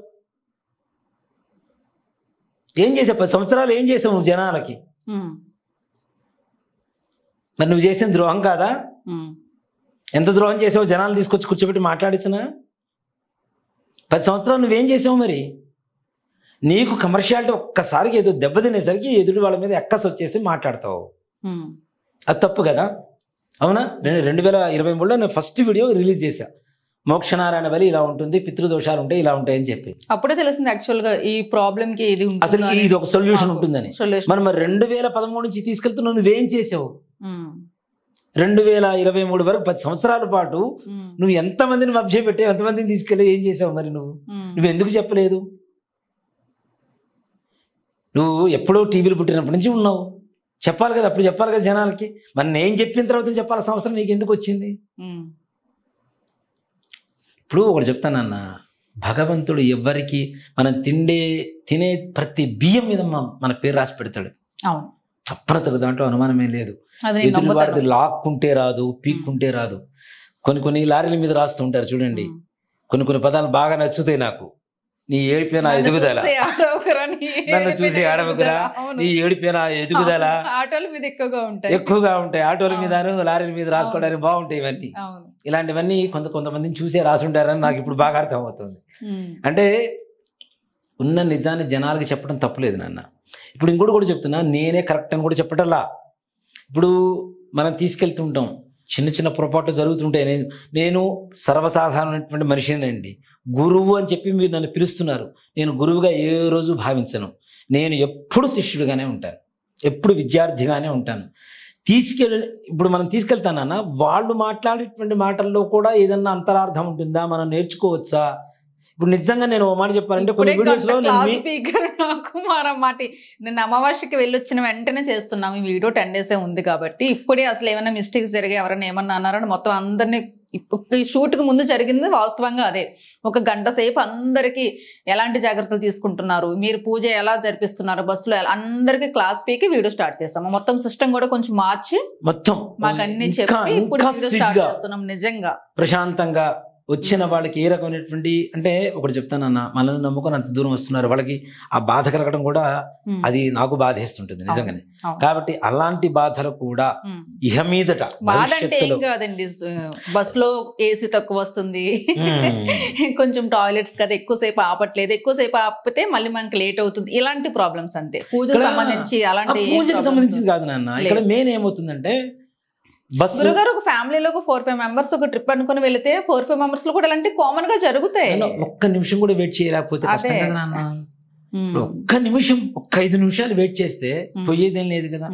Speaker 2: 10 సంవత్సరాలు ఏం చేసావు నువ్వు జనాలకి? మరి నువ్వు చేసిన ద్రోహం కాదా? ఎంత ద్రోహం చేసావు? జనాలు తీసుకొచ్చి కూర్చోబెట్టి మాట్లాడించినా 10 సంవత్సరాలు నువ్వేం చేసావు? మరి నీకు కమర్షియాలిటీ ఒక్కసారికి ఏదో దెబ్బతినేసరికి ఎదుటి వాళ్ళ మీద ఎక్కసి వచ్చేసి మాట్లాడతావు. అది తప్పు కదా, అవునా? నేను 2023లో నేను ఫస్ట్ వీడియో రిలీజ్ చేశా. మోక్షనారాయణ బలి ఇలా ఉంటుంది, పితృదోషాలు ఉంటాయి, ఇలా ఉంటాయని చెప్పి.
Speaker 1: అప్పుడే తెలిసింది యాక్చువల్ గా ఈ ప్రాబ్లం కి
Speaker 2: అసలు ఇది ఒక సొల్యూషన్ ఉంటుందని. మరి 2013 నుంచి తీసుకెళ్తున్నావు, నువ్వేం చేసావు? 2023 వరకు 10 సంవత్సరాల పాటు నువ్వు ఎంతమందిని మభ్యపెట్టావు, ఎంతమందిని తీసుకెళ్ళి ఏం చేసావు? మరి నువ్వు ఎందుకు చెప్పలేదు? నువ్వు ఎప్పుడో టీవీలు పుట్టినప్పటి నుంచి ఉన్నావు, చెప్పాలి కదా, అప్పుడు చెప్పాలి కదా జనాలకి. మరి నేను చెప్పిన తర్వాత చెప్పాల్సిన అవసరం నీకు ఎందుకు వచ్చింది? ఇప్పుడు ఒకటి చెప్తానన్న, భగవంతుడు ఎవ్వరికి మనం తినే ప్రతి బియ్యం మీద మన పేరు రాసి పెడతాడు. తప్పనిసరి, దాంట్లో అనుమానమే లేదు. ఎదురు వాడిది లాక్కుంటే రాదు, పీక్కుంటే రాదు. కొన్ని లారీల మీద రాస్తూ ఉంటారు చూడండి, కొన్ని పదాలు బాగా నచ్చుతాయి నాకు. నీ ఏడిపోయిన ఎదుగుదల, నన్ను చూసి ఆడవకురా, నీ ఏడిపోయిన ఎదుగుదల ఎక్కువగా ఉంటాయి. ఆటోల మీద లారీల మీద రాసుకోవడానికి బాగుంటాయి ఇవన్నీ. ఇలాంటివన్నీ కొంతమందిని చూసే రాసుంటారని నాకు ఇప్పుడు బాగా అర్థం అవుతుంది. అంటే ఉన్న నిజాన్ని జనాలకి చెప్పడం తప్పులేదు నాన్న. ఇప్పుడు ఇంకోటి కూడా చెప్తున్నా, నేనే కరెక్ట్ అని కూడా చెప్పటల్లా. ఇప్పుడు మనం తీసుకెళ్తుంటాం, చిన్న పొరపాట్లు జరుగుతుంటాయి. నేను సర్వసాధారణమైనటువంటి మనిషినండి. గురువు అని చెప్పి మీరు నన్ను పిలుస్తున్నారు, నేను గురువుగా ఏ రోజు భావించను. నేను ఎప్పుడు శిష్యుడిగానే ఉంటాను, ఎప్పుడు విద్యార్థిగానే ఉంటాను. ఇప్పుడు మనం తీసుకెళ్తానన్నా, వాళ్ళు మాట్లాడేటువంటి మాటల్లో కూడా ఏదన్నా అంతరార్థం ఉంటుందా, మనం నేర్చుకోవచ్చా? ఇప్పుడు నిజంగా నేను ఓ మాట చెప్పాలంటే కొన్ని వీడియోస్లో
Speaker 1: నేను అమావాస్యకి వెళ్ళొచ్చిన వెంటనే చేస్తున్నాం ఈ వీడియో. 10 days ఉంది కాబట్టి ఇప్పుడే అసలు ఏమైనా మిస్టేక్స్ జరిగాయి, ఎవరైనా ఏమన్నా అన్నారని మొత్తం అందరినీ, ఈ షూట్కి ముందు జరిగింది వాస్తవంగా అదే. 1 గంట సేపు అందరికి ఎలాంటి జాగ్రత్తలు తీసుకుంటున్నారు, మీరు పూజ ఎలా జరిపిస్తున్నారు, బస్సులో అందరికి క్లాస్ పీకి వీడియో స్టార్ట్ చేస్తాము. మొత్తం సిస్టమ్ కూడా కొంచెం మార్చి మొత్తం మాకు అన్ని చెప్పి ఇప్పుడు వీడియో స్టార్ట్ చేస్తున్నాం. నిజంగా ప్రశాంతంగా
Speaker 2: వచ్చిన వాళ్ళకి ఏ రకమైనటువంటి, అంటే ఒకటి చెప్తానన్న, మనల్ని నమ్ముకొని అంత దూరం వస్తున్నారు, వాళ్ళకి ఆ బాధ కలగడం కూడా అది నాకు బాధేస్తుంటుంది నిజంగానే. కాబట్టి అలాంటి బాధలు కూడా ఇహ మీదట
Speaker 1: బస్సులో ఏసీ తక్కువ వస్తుంది, కొంచెం టాయిలెట్స్ కదా ఎక్కువసేపు ఆపట్లేదు, ఎక్కువసేపు ఆపితే మళ్ళీ మనకి లేట్ అవుతుంది, ఇలాంటి ప్రాబ్లమ్స్ అంతే. పూజకు సంబంధించి అలాంటి
Speaker 2: పూజకు సంబంధించింది కాదు నాన్న. ఇక్కడ మెయిన్ ఏమవుతుందంటే,
Speaker 1: గురుగారు ఒక ఫ్యామిలీలో 4-5 members ఒక ట్రిప్ అనుకుని వెళితే 4-5 members లో కూడా అలాంటి కామన్ గా జరుగుతాయి.
Speaker 2: ఒక్క నిమిషం కూడా వెయిట్ చేయలేకపోతే కష్టం కదా నాన్న. ఒక్క నిమిషం, 5 నిమిషాలు వెయిట్ చేస్తే పోయేదేం లేదు కదా.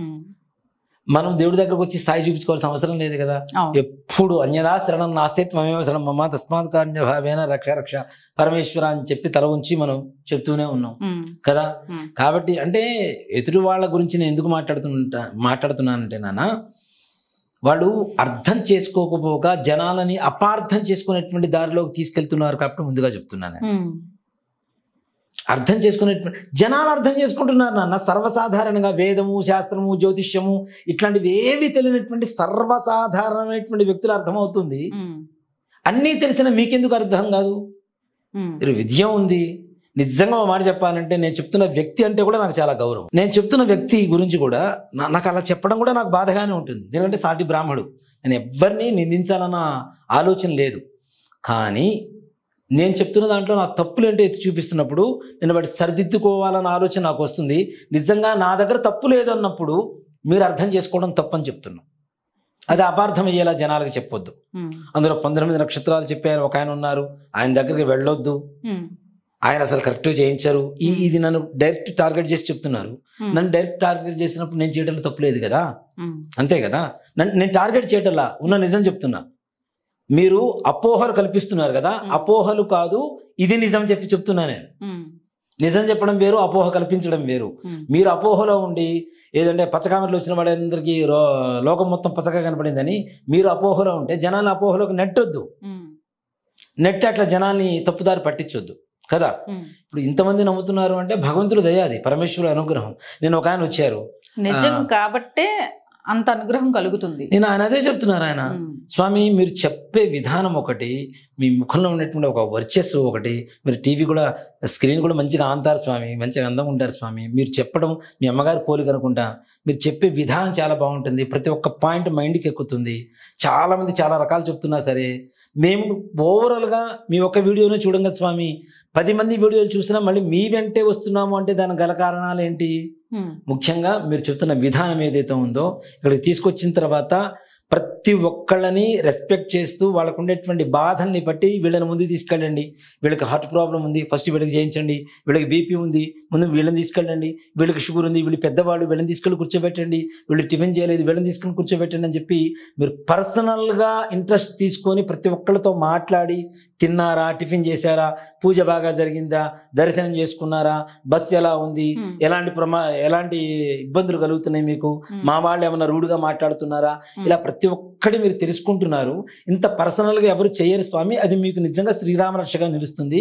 Speaker 2: మనం దేవుడి దగ్గరకు వచ్చి స్థాయి చూపించుకోవాల్సిన అవసరం లేదు కదా. ఎప్పుడు అన్యదా శరణం నాస్తి త్వమేవ శరణం మమ తస్మాత్ కారుణ్య భావేన రక్ష పరమేశ్వర అని చెప్పి తల ఉంచి మనం చెప్తూనే ఉన్నాం కదా. కాబట్టి అంటే ఎదురు వాళ్ళ గురించి నేను ఎందుకు మాట్లాడుతున్నానంటే నాన్న, వాళ్ళు అర్థం చేసుకోకపోగా జనాలని అపార్థం చేసుకునేటువంటి దారిలోకి తీసుకెళ్తున్నారు కాబట్టి ముందుగా చెప్తున్నాను. అర్థం చేసుకునేటువంటి జనాలు అర్థం చేసుకుంటున్నారు నాన్న. సర్వసాధారణంగా వేదము, శాస్త్రము, జ్యోతిష్యము ఇట్లాంటివి ఏవి తెలియనటువంటి సర్వసాధారణమైనటువంటి వ్యక్తులు అర్థమవుతుంది. అన్నీ తెలిసిన మీకెందుకు అర్థం కాదు? మీరు విద్య ఉంది. నిజంగా ఒక మాట చెప్పాలంటే నేను చెప్తున్న వ్యక్తి అంటే కూడా నాకు చాలా గౌరవం. నేను చెప్తున్న వ్యక్తి గురించి కూడా నాకు అలా చెప్పడం కూడా నాకు బాధగానే ఉంటుంది. ఎందుకంటే సాటి బ్రాహ్మడు, నేను ఎవరిని నిందించాలన్న ఆలోచన లేదు. కానీ నేను చెప్తున్న దాంట్లో నా తప్పులు ఏంటో ఎత్తి చూపిస్తున్నప్పుడు నేను వాటి సరిదిద్దుకోవాలన్న ఆలోచన నాకు వస్తుంది. నిజంగా నా దగ్గర తప్పు లేదు అన్నప్పుడు మీరు అర్థం చేసుకోవడం తప్పని చెప్తున్నాను. అది అపార్థం అయ్యేలా జనాలకు చెప్పొద్దు. అందులో 19 నక్షత్రాలు చెప్పారు ఒక ఆయన ఉన్నారు, ఆయన దగ్గరికి వెళ్ళొద్దు, ఆయన అసలు కరెక్ట్ చేయించారు. ఇది నన్ను డైరెక్ట్ టార్గెట్ చేసి చెప్తున్నారు. నన్ను డైరెక్ట్ టార్గెట్ చేసినప్పుడు నేను చేయడంలో తప్పులేదు కదా, అంతే కదా. నేను టార్గెట్ చేయటంలా ఉన్న నిజం చెప్తున్నా. మీరు అపోహలు కల్పిస్తున్నారు కదా, అపోహలు కాదు ఇది నిజం చెప్తున్నా నేను. నిజం చెప్పడం వేరు, అపోహ కల్పించడం వేరు. మీరు అపోహలో ఉండి ఏదంటే పచ్చకామెరలు వచ్చిన వాళ్ళందరికీ లోకం మొత్తం పచ్చగా కనపడిందని మీరు అపోహలో ఉంటే జనాన్ని అపోహలోకి నెట్టొద్దు. నెట్టి అట్లా జనాల్ని తప్పుదారి పట్టించొద్దు కదా. ఇప్పుడు ఇంతమంది నమ్ముతున్నారు అంటే భగవంతుడు దయ, అది పరమేశ్వరుడు అనుగ్రహం. నేను ఒక ఆయన వచ్చారు,
Speaker 1: నిజం కాబట్టే అంత అనుగ్రహం కలుగుతుంది.
Speaker 2: నేను ఆయన అదే చెప్తున్నారు. ఆయన స్వామి మీరు చెప్పే విధానం ఒకటి, మీ ముఖంలో ఉన్నటువంటి ఒక వర్చస్సు ఒకటి, మీరు టీవీ కూడా స్క్రీన్ కూడా మంచిగా ఆంతారు స్వామి, మంచిగా అందంగా ఉంటారు స్వామి. మీరు చెప్పడం మీ అమ్మగారి పోలిక అనుకుంటా. మీరు చెప్పే విధానం చాలా బాగుంటుంది, ప్రతి ఒక్క పాయింట్ మైండ్కి ఎక్కుతుంది. చాలామంది చాలా రకాలు చెప్తున్నా సరే మేము ఓవరాల్గా మీ ఒక్క వీడియోనే చూడం కదా స్వామి, 10 మంది వీడియోలు చూసినా మళ్ళీ మీ వెంటే వస్తున్నాము అంటే దానికి గల కారణాలు ఏంటి? ముఖ్యంగా మీరు చెప్తున్న విధానం ఏదైతే ఉందో ఇక్కడికి తీసుకొచ్చిన తర్వాత ప్రతి ఒక్కళ్ళని రెస్పెక్ట్ చేస్తూ వాళ్ళకు ఉండేటువంటి బాధల్ని బట్టి వీళ్ళని ముందు తీసుకెళ్ళండి. వీళ్ళకి హార్ట్ ప్రాబ్లం ఉంది, ఫస్ట్ వీళ్ళకి చేయించండి. వీళ్ళకి బీపీ ఉంది, ముందు వీళ్ళని తీసుకెళ్ళండి. వీళ్ళకి షుగర్ ఉంది, వీళ్ళు పెద్దవాళ్ళు, వీళ్ళని తీసుకెళ్ళి కూర్చోబెట్టండి. వీళ్ళు టిఫిన్ చేయలేదు, వీళ్ళని తీసుకెళ్ళి కూర్చోబెట్టండి అని చెప్పి మీరు పర్సనల్గా ఇంట్రెస్ట్ తీసుకొని ప్రతి ఒక్కళ్ళతో మాట్లాడి, తిన్నారా, టిఫిన్ చేశారా, పూజ బాగా జరిగిందా, దర్శనం చేసుకున్నారా, బస్సు ఎలా ఉంది, ఎలాంటి ఇబ్బందులు కలుగుతున్నాయి మీకు, మా వాళ్ళు ఏమన్నా రూడ్గా మాట్లాడుతున్నారా, ఇలా ప్రతి ఒక్కటి మీరు తెలుసుకుంటున్నారు. ఇంత పర్సనల్గా ఎవరు చేయరు స్వామి, అది మీకు నిజంగా శ్రీరామ రక్షగా నిలుస్తుంది.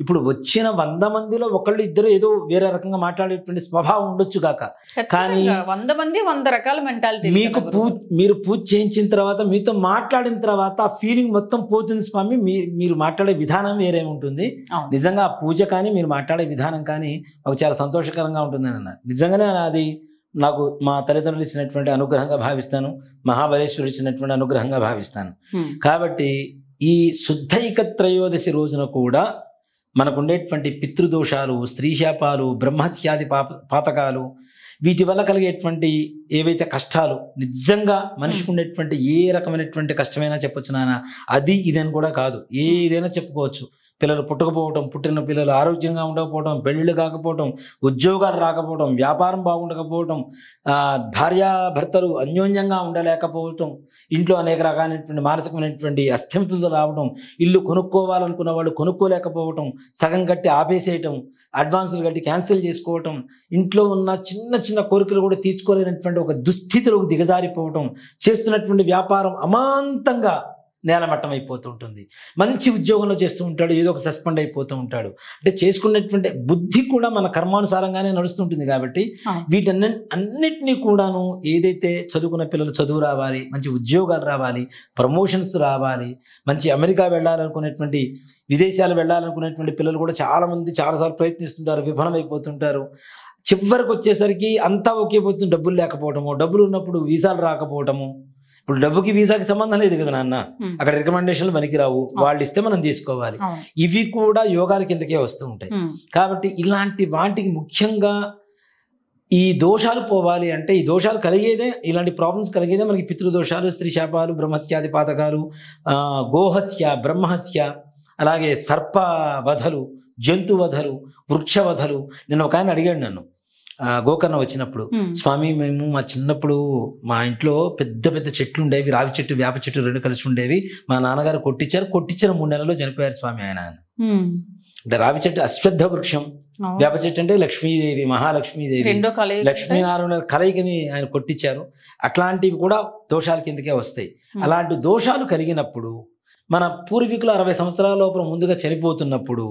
Speaker 2: ఇప్పుడు వచ్చిన 100 మందిలో ఒకళ్ళు ఇద్దరు ఏదో వేరే రకంగా మాట్లాడేటువంటి స్వభావం ఉండొచ్చు కాక, కానీ
Speaker 1: 100 మంది 100 రకాల మెంటాలిటీ.
Speaker 2: మీరు పూజ చేయించిన తర్వాత మీతో మాట్లాడిన తర్వాత ఆ ఫీలింగ్ మొత్తం పోతుంది స్వామి. మీరు మాట్లాడే విధానం వేరే ఉంటుంది. నిజంగా ఆ పూజ కానీ మీరు మాట్లాడే విధానం కానీ మాకు చాలా సంతోషకరంగా ఉంటుంది అన్న. నిజంగానే అది నాకు మా తల్లిదండ్రులు ఇచ్చినటువంటి అనుగ్రహంగా భావిస్తాను, మహాబలేశ్వరుడు ఇచ్చినటువంటి అనుగ్రహంగా భావిస్తాను. కాబట్టి ఈ శుద్ధైక త్రయోదశి రోజున కూడా మనకు ఉండేటువంటి పితృదోషాలు, స్త్రీశాపాలు, బ్రహ్మత్యాది పాతకాలు, వీటి వల్ల కలిగేటువంటి ఏవైతే కష్టాలు, నిజంగా మనిషికి ఉండేటువంటి ఏ రకమైనటువంటి కష్టమైనా చెప్పొచ్చు నాన్న, అది ఇదని కూడా కాదు, ఏదైనా చెప్పుకోవచ్చు. పిల్లలు పుట్టకపోవటం, పుట్టిన పిల్లలు ఆరోగ్యంగా ఉండకపోవటం, పెళ్ళిళ్ళు కాకపోవటం, ఉద్యోగాలు రాకపోవటం, వ్యాపారం బాగుండకపోవటం, భార్యాభర్తలు అన్యోన్యంగా ఉండలేకపోవటం, ఇంట్లో అనేక రకాలైనటువంటి మానసికమైనటువంటి అస్థిమితలు రావడం, ఇల్లు కొనుక్కోవాలనుకున్న వాళ్ళు కొనుక్కోలేకపోవటం, సగం కట్టి ఆపేసేయటం, అడ్వాన్సులు కట్టి క్యాన్సిల్ చేసుకోవటం, ఇంట్లో ఉన్న చిన్న చిన్న కోరికలు కూడా తీర్చుకోలేనటువంటి ఒక దుస్థితిలోకి దిగజారిపోవటం, చేస్తున్నటువంటి వ్యాపారం అమాంతంగా నేలమట్టం అయిపోతూ ఉంటుంది. మంచి ఉద్యోగంలో చేస్తూ ఉంటాడు, ఏదో ఒక సస్పెండ్ అయిపోతూ ఉంటాడు. అంటే చేసుకున్నటువంటి బుద్ధి కూడా మన కర్మానుసారంగానే నడుస్తుంటుంది. కాబట్టి అన్నిటినీ కూడాను ఏదైతే చదువుకున్న పిల్లలు చదువు రావాలి, మంచి ఉద్యోగాలు రావాలి, ప్రమోషన్స్ రావాలి, మంచి అమెరికా వెళ్ళాలనుకునేటువంటి, విదేశాలు వెళ్ళాలనుకునేటువంటి పిల్లలు కూడా చాలామంది చాలాసార్లు ప్రయత్నిస్తుంటారు, విఫలం అయిపోతుంటారు. చివరికి వచ్చేసరికి అంతా ఒకే పోతుంది, డబ్బులు లేకపోవటము, డబ్బులు ఉన్నప్పుడు వీసాలు రాకపోవటము. ఇప్పుడు డబ్బుకి వీసాకి సంబంధం లేదు కదా నాన్న, అక్కడ రికమెండేషన్లు పనికిరావు, వాళ్ళు ఇస్తే మనం తీసుకోవాలి. ఇవి కూడా యోగాల కిందకే వస్తూ ఉంటాయి. కాబట్టి ఇలాంటి వాటికి ముఖ్యంగా ఈ దోషాలు పోవాలి అంటే, ఈ దోషాలు కలిగేదే, ఇలాంటి ప్రాబ్లమ్స్ కలిగేదే మనకి పితృదోషాలు, స్త్రీ శాపాలు, బ్రహ్మత్యాది పాతకాలు, గోహత్య, బ్రహ్మహత్య, అలాగే సర్ప వధలు, జంతు వధలు, వృక్ష వధలు. నేను ఒక ఆయన అడిగాడు నన్ను గోకర్ణ వచ్చినప్పుడు, స్వామి మేము మా చిన్నప్పుడు మా ఇంట్లో పెద్ద పెద్ద చెట్లు ఉండేవి, రావి చెట్టు, వేప చెట్టు 2 కలిసి ఉండేవి, మా నాన్నగారు కొట్టించిన 3 నెలల్లో చనిపోయారు స్వామి ఆయన. అంటే రావి చెట్టు అశ్వత్థ వృక్షం, వేప చెట్టు అంటే లక్ష్మీదేవి, మహాలక్ష్మీదేవి, లక్ష్మీనారాయణ కలయికని ఆయన కొట్టించారు. అట్లాంటివి కూడా దోషాల కిందకే వస్తాయి. అలాంటి దోషాలు కలిగినప్పుడు మన పూర్వీకులు 60 సంవత్సరాల లోపల ముందుగా చనిపోతున్నప్పుడు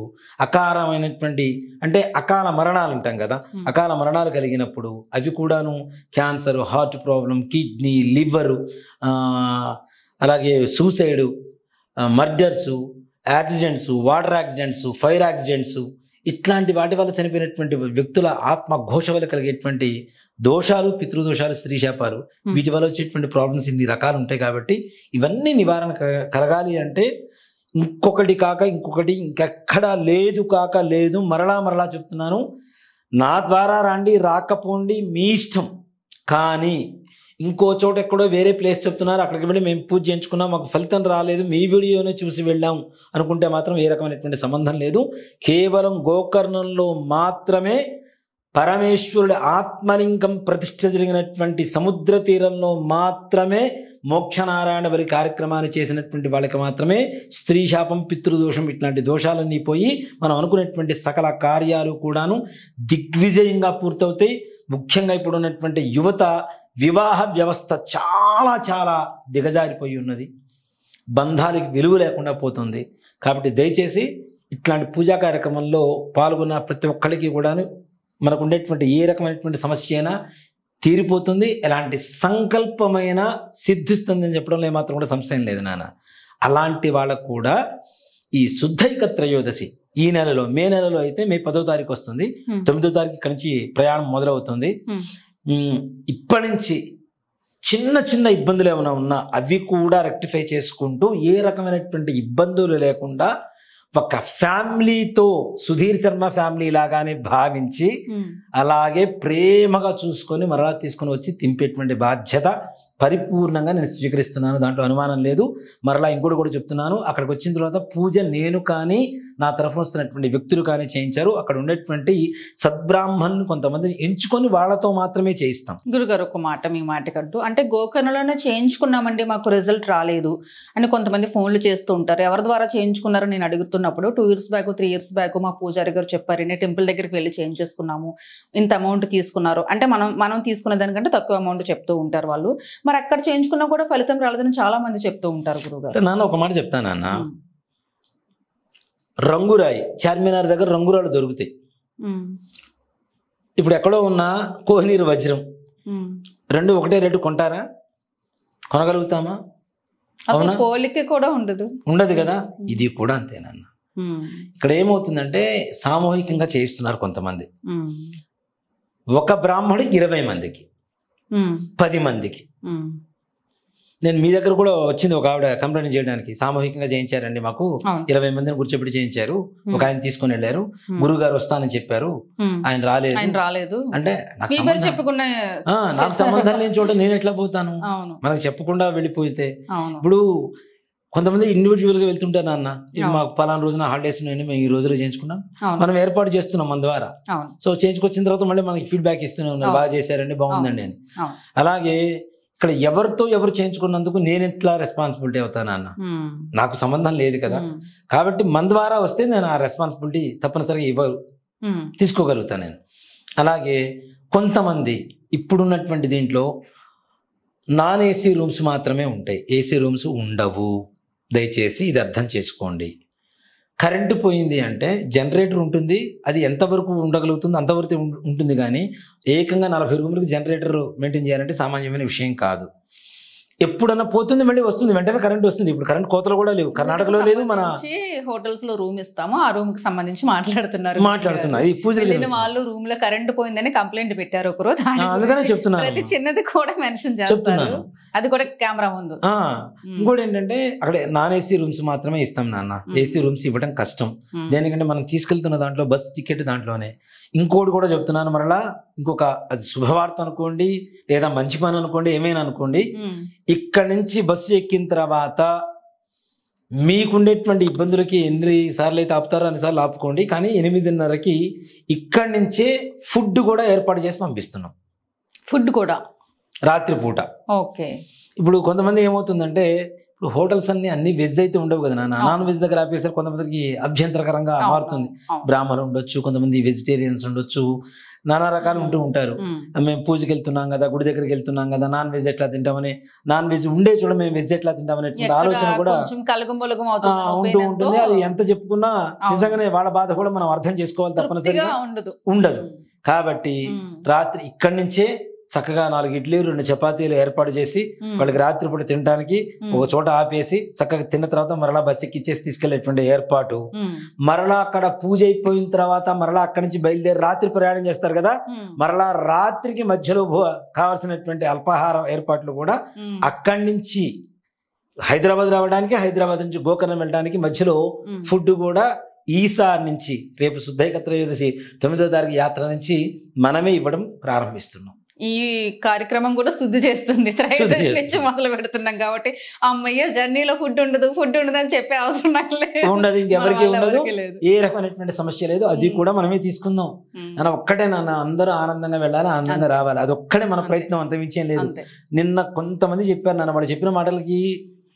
Speaker 2: అకాలమైనటువంటి అంటే అకాల మరణాలు అంటాం కదా, అకాల మరణాలు కలిగినప్పుడు అవి కూడాను cancer, heart problem, kidney, liver, అలాగే suicide, murders, accidents, water accidents, fire accidents, ఇట్లాంటి వాటి వల్ల చనిపోయినటువంటి వ్యక్తుల ఆత్మ ఘోష వల్ల కలిగేటువంటి దోషాలు, పితృదోషాలు, స్త్రీ శాపాలు, వీటి వల్ల వచ్చేటువంటి ప్రాబ్లమ్స్ ఇన్ని రకాలు ఉంటాయి. కాబట్టి ఇవన్నీ నివారణ కలగాలి అంటే ఇంకొకటి కాక ఇంకొకటి ఇంకెక్కడా లేదు కాక లేదు. మరలా చెప్తున్నాను, నా ద్వారా రండి, రాకపోండి మీ ఇష్టం. కానీ ఇంకో చోట ఎక్కడో వేరే ప్లేస్ చెప్తున్నారు, అక్కడికి వెళ్ళి మేము పూజ చేయించుకున్నాం, మాకు ఫలితం రాలేదు, మీ వీడియోనే చూసి వెళ్ళాం అనుకుంటే మాత్రం ఏ రకమైనటువంటి సంబంధం లేదు. కేవలం గోకర్ణంలో మాత్రమే పరమేశ్వరుడి ఆత్మలింగం ప్రతిష్ఠ జరిగినటువంటి సముద్ర తీరంలో మాత్రమే మోక్షనారాయణ బలి కార్యక్రమాన్ని చేసినటువంటి వాళ్ళకి మాత్రమే స్త్రీ శాపం, పితృదోషం ఇట్లాంటి దోషాలన్నీ పోయి మనం అనుకునేటువంటి సకల కార్యాలు కూడాను దిగ్విజయంగా పూర్తవుతాయి. ముఖ్యంగా ఇప్పుడు ఉన్నటువంటి యువత వివాహ వ్యవస్థ చాలా చాలా దిగజారిపోయి ఉన్నది, బంధాలకి విలువ లేకుండా పోతుంది. కాబట్టి దయచేసి ఇట్లాంటి పూజా కార్యక్రమంలో పాల్గొన్న ప్రతి ఒక్కరికి కూడాను మనకు ఉండేటువంటి ఏ రకమైనటువంటి సమస్య అయినా తీరిపోతుంది, ఎలాంటి సంకల్పమైన సిద్ధిస్తుందని చెప్పడంలో ఏమాత్రం కూడా సంశయం లేదు నాన్న. అలాంటి వాళ్ళకు కూడా ఈ శుద్ధైక త్రయోదశి ఈ నెలలో, మే నెలలో అయితే మే 10వ తారీఖు వస్తుంది, 9వ తారీఖు ఇక్కడి నుంచి ప్రయాణం మొదలవుతుంది. ఇప్పటి నుంచి చిన్న ఇబ్బందులు ఏమైనా ఉన్నా అవి కూడా రెక్టిఫై చేసుకుంటూ ఏ రకమైనటువంటి ఇబ్బందులు లేకుండా ఒక ఫ్యామిలీతో సుధీర్ శర్మ ఫ్యామిలీ లాగానే భావించి అలాగే ప్రేమగా చూసుకొని మరలా తీసుకొని వచ్చి తింపేటువంటి బాధ్యత పరిపూర్ణంగా నేను స్వీకరిస్తున్నాను, దాంట్లో అనుమానం లేదు. మరలా ఇంకోటి కూడా చెప్తున్నాను, అక్కడికి వచ్చిన తర్వాత పూజ నేను కానీ నా తరఫున వస్తున్నటువంటి వ్యక్తులు కానీ చేయించారు. అక్కడ ఉండేటువంటి సద్బ్రాహ్మణులు కొంతమందిని ఎంచుకొని వాళ్ళతో మాత్రమే చేయిస్తాం.
Speaker 1: గురుగారు ఒక మాట మీ మాటకంటూ, అంటే గోకర్ణలోనే చేయించుకున్నామండి మాకు రిజల్ట్ రాలేదు అని కొంతమంది ఫోన్లు చేస్తూ ఉంటారు. ఎవరి ద్వారా చేయించుకున్నారో నేను అడుగుతున్నప్పుడు 2 years బ్యాక్ 3 years బ్యాక్ మా పూజారి గారు చెప్పారు, నేను టెంపుల్ దగ్గరికి వెళ్ళి చేయించేసుకున్నాము, ఇంత అమౌంట్ తీసుకున్నారు అంటే మనం తీసుకున్న దానికంటే తక్కువ అమౌంట్ చెప్తూ ఉంటారు వాళ్ళు. మరి అక్కడ చేయించుకున్నా కూడా ఫలితం రాలేదని చాలా మంది చెప్తూ ఉంటారు. గురుగారు
Speaker 2: నాన్న ఒక మాట చెప్తానన్న, రంగురాయి చార్మినార్ దగ్గర రంగురాళ్ళు దొరుకుతాయి. ఇప్పుడు ఎక్కడో ఉన్న కోహినీరు వజ్రం రెండు ఒకటే రేటు కొంటారా? కొనగలుగుతామా? అవునా?
Speaker 1: పోలిక కూడా ఉండదు
Speaker 2: కదా. ఇది కూడా అంతేనన్న. ఇక్కడ ఏమవుతుందంటే సామూహికంగా చేయిస్తున్నారు కొంతమంది. ఒక బ్రాహ్మడికి 20 మందికి 10 మందికి. నేను మీ దగ్గర కూడా వచ్చింది ఒక ఆవిడ కంప్లైంట్ చేయడానికి, సామూహికంగా చేయించారండి మాకు 20 మందిని కూర్చోబెట్టి చేయించారు, ఒక ఆయన తీసుకొని వెళ్ళారు, గురువు గారు వస్తానని చెప్పారు, ఆయన రాలేదు అంటే నాకు సంబంధం లేని చోట నేను ఎట్లా పోతాను? మనకు చెప్పకుండా వెళ్ళిపోతే. ఇప్పుడు కొంతమంది ఇండివిజువల్ గా వెళ్తుంటారు నాన్న, మాకు పలానా రోజున హాలిడేస్ ఉన్నాయని మేము ఈ రోజులో చేయించుకున్నాం, మనం ఏర్పాటు చేస్తున్నాం మన ద్వారా. సో చేయించుకొచ్చిన తర్వాత మళ్ళీ మనకి ఫీడ్బ్యాక్ ఇస్తూనే ఉన్నారు, బాగా చేశారండి, బాగుందండి అని. అలాగే ఇక్కడ ఎవరితో ఎవరు చేయించుకున్నందుకు నేను ఎట్లా రెస్పాన్సిబిలిటీ అవుతాను అన్న? నాకు సంబంధం లేదు కదా. కాబట్టి మన ద్వారా వస్తే నేను ఆ రెస్పాన్సిబిలిటీ తప్పనిసరిగా తీసుకోగలుగుతాను నేను. అలాగే కొంతమంది ఇప్పుడున్నటువంటి దీంట్లో నాన్ ఏసీ రూమ్స్ మాత్రమే ఉంటాయి, ఏసీ రూమ్స్ ఉండవు. దయచేసి ఇది అర్థం చేసుకోండి. కరెంటు పోయింది అంటే జనరేటర్ ఉంటుంది, అది ఎంతవరకు ఉండగలుగుతుంది అంతవరకు ఉంటుంది. కానీ ఏకంగా 40 రూములకు జనరేటర్ మెయింటైన్ చేయాలంటే సామాన్యమైన విషయం కాదు. ఎప్పుడన్నా పోతుంది మళ్ళీ వస్తుంది, వెంటనే కరెంట్ వస్తుంది. ఇప్పుడు కరెంట్ కోతలు కూడా లేవు, కర్ణాటకలో లేదు. మన
Speaker 1: హోటల్స్ లో రూమ్ ఇస్తాము, ఆ రూమ్ కి సంబంధించి మాట్లాడుతున్నారు.
Speaker 2: ఈ పూజలు
Speaker 1: వాళ్ళు రూమ్ లో కరెంట్ పోయిందని కంప్లైంట్ పెట్టారు ఒకరోజు,
Speaker 2: అందుకనే చెప్తున్నాను.
Speaker 1: ప్రతి చిన్నది కూడా మెన్షన్ చేస్తున్నారు, అది కూడా కెమెరా ముందు.
Speaker 2: ఇంకోటి ఏంటంటే అక్కడ నాన్ ఏసీ రూమ్స్ మాత్రమే ఇస్తాం నాన్న, ఏసీ రూమ్స్ ఇవ్వడం కష్టం. దేనికంటే మనం తీసుకెళ్తున్న దాంట్లో బస్ టికెట్ దాంట్లోనే. ఇంకోటి కూడా చెప్తున్నాను మరలా, ఇంకొక అది శుభవార్త అనుకోండి లేదా మంచి పని అనుకోండి, ఏమైనా అనుకోండి, ఇక్కడి నుంచి బస్సు ఎక్కిన తర్వాత మీకుండేటువంటి ఇబ్బందులకి ఎన్నిసార్లు అయితే ఆపుతారో అన్నిసార్లు ఆపుకోండి. కానీ 8:30కి ఇక్కడి నుంచే ఫుడ్ కూడా ఏర్పాటు చేసి పంపిస్తున్నాం.
Speaker 1: ఫుడ్ కూడా
Speaker 2: రాత్రిపూట.
Speaker 1: ఓకే.
Speaker 2: ఇప్పుడు కొంతమంది ఏమవుతుందంటే, ఇప్పుడు హోటల్స్ అన్ని వెజ్ అయితే ఉండవు కదా నాన్న, నాన్ వెజ్ దగ్గర ఆపేసరికి కొంతమందికి అభ్యంతరకరంగా మారుతుంది. బ్రాహ్మణులు ఉండొచ్చు, కొంతమంది వెజిటేరియన్స్ ఉండొచ్చు, నానా రకాలు ఉంటూ ఉంటారు. మేము పూజకి వెళ్తున్నాం కదా, గుడి దగ్గరికి వెళ్తున్నాం కదా, నాన్ వెజ్ ఎట్లా తింటామని, నాన్ వెజ్ ఉండే చూడ మేము వెజ్ ఎట్లా తింటామనేటువంటి ఆలోచన కూడా ఉంటూ ఉంటుంది. అది ఎంత చెప్పుకున్నా నిజంగానే వాళ్ళ బాధ కూడా మనం అర్థం చేసుకోవాలి, తప్పనిసరిగా ఉండదు. కాబట్టి రాత్రి ఇక్కడి నుంచే చక్కగా 4 ఇడ్లీ 2 చపాతీలు ఏర్పాటు చేసి వాళ్ళకి రాత్రిపూట తినడానికి ఒక చోట ఆపేసి చక్కగా తిన్న తర్వాత మరలా బస్ ఎక్కిచ్చేసి తీసుకెళ్లేటువంటి ఏర్పాటు. మరలా అక్కడ పూజ అయిపోయిన తర్వాత మరలా అక్కడి నుంచి బయలుదేరి రాత్రి ప్రయాణం చేస్తారు కదా, మరలా రాత్రికి మధ్యలో కావాల్సినటువంటి అల్పాహార ఏర్పాట్లు కూడా అక్కడి నుంచి హైదరాబాద్ రావడానికి, హైదరాబాద్ నుంచి గోకర్ణం వెళ్ళడానికి మధ్యలో ఫుడ్ కూడా ఈసారి నుంచి రేపు శుద్ధైక త్రయోదశి 9వ తారీఖు యాత్ర నుంచి మనమే ఇవ్వడం ప్రారంభిస్తున్నాం.
Speaker 1: ఈ కార్యక్రమం కూడా శుద్ధి చేస్తుంది. త్రయోదశి నుంచి మొదలు పెడుతున్నాం కాబట్టి అమ్మయ్య జర్నీలో ఫుడ్ ఉండదు అని చెప్పే అవసరం
Speaker 2: ఉండదు, ఇంకెవరికి ఉండదు, ఏ రకమైనటువంటి సమస్య లేదు. అది కూడా మనమే తీసుకుందాం. నాన్న ఒక్కటే నాన్న, అందరూ ఆనందంగా వెళ్ళాలి, ఆనందంగా రావాలి, అది ఒక్కడే మన ప్రయత్నం, అంత మించేం లేదు. నిన్న కొంతమంది చెప్పారు నాన్న, వాళ్ళు చెప్పిన మాటలకి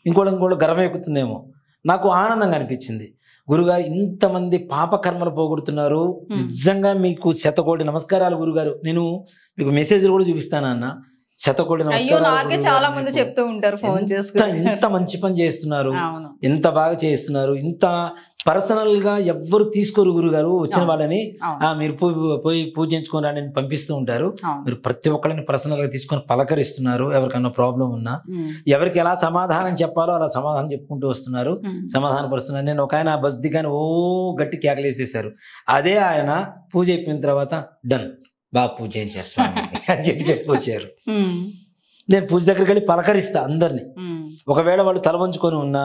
Speaker 2: ఇంకోటి గర్వం ఎక్కుతుందేమో, నాకు ఆనందంగా అనిపించింది. గురుగారు ఇంతమంది పాపకర్మలు పోగొడుతున్నారు, నిజంగా మీకు శతకోటి నమస్కారాలు గురుగారు. నేను మీకు మెసేజ్లు కూడా చూపిస్తాను అన్న, శతకోటి నమస్కారాలు.
Speaker 1: చాలా మంది చెప్తూ ఉంటారు ఫోన్ చేసి,
Speaker 2: ఇంత మంచి పని చేస్తున్నారు, ఎంత బాగా చేస్తున్నారు. ఇంత పర్సనల్ గా ఎవ్వరు తీసుకోరు గురుగారు, వచ్చిన వాళ్ళని మీరు పోయి పూజించుకొని రాని పంపిస్తూ ఉంటారు. మీరు ప్రతి ఒక్కరిని పర్సనల్ గా తీసుకొని పలకరిస్తున్నారు, ఎవరికన్నా ప్రాబ్లం ఉన్నా ఎవరికి ఎలా సమాధానం చెప్పాలో అలా సమాధానం చెప్పుకుంటూ వస్తున్నారు, సమాధాన పరుస్తున్నారు. నేను ఒక ఆయన బస్ దిగాని గట్టి కేకలేసేసారు. అదే ఆయన పూజ అయిపోయిన తర్వాత డన్ బాగా పూజ చేయించారు స్వామి అని చెప్పుకొచ్చారు. నేను పూజ దగ్గరికి వెళ్ళి పలకరిస్తా అందరినీ. ఒకవేళ వాళ్ళు తల వంచుకొని ఉన్నా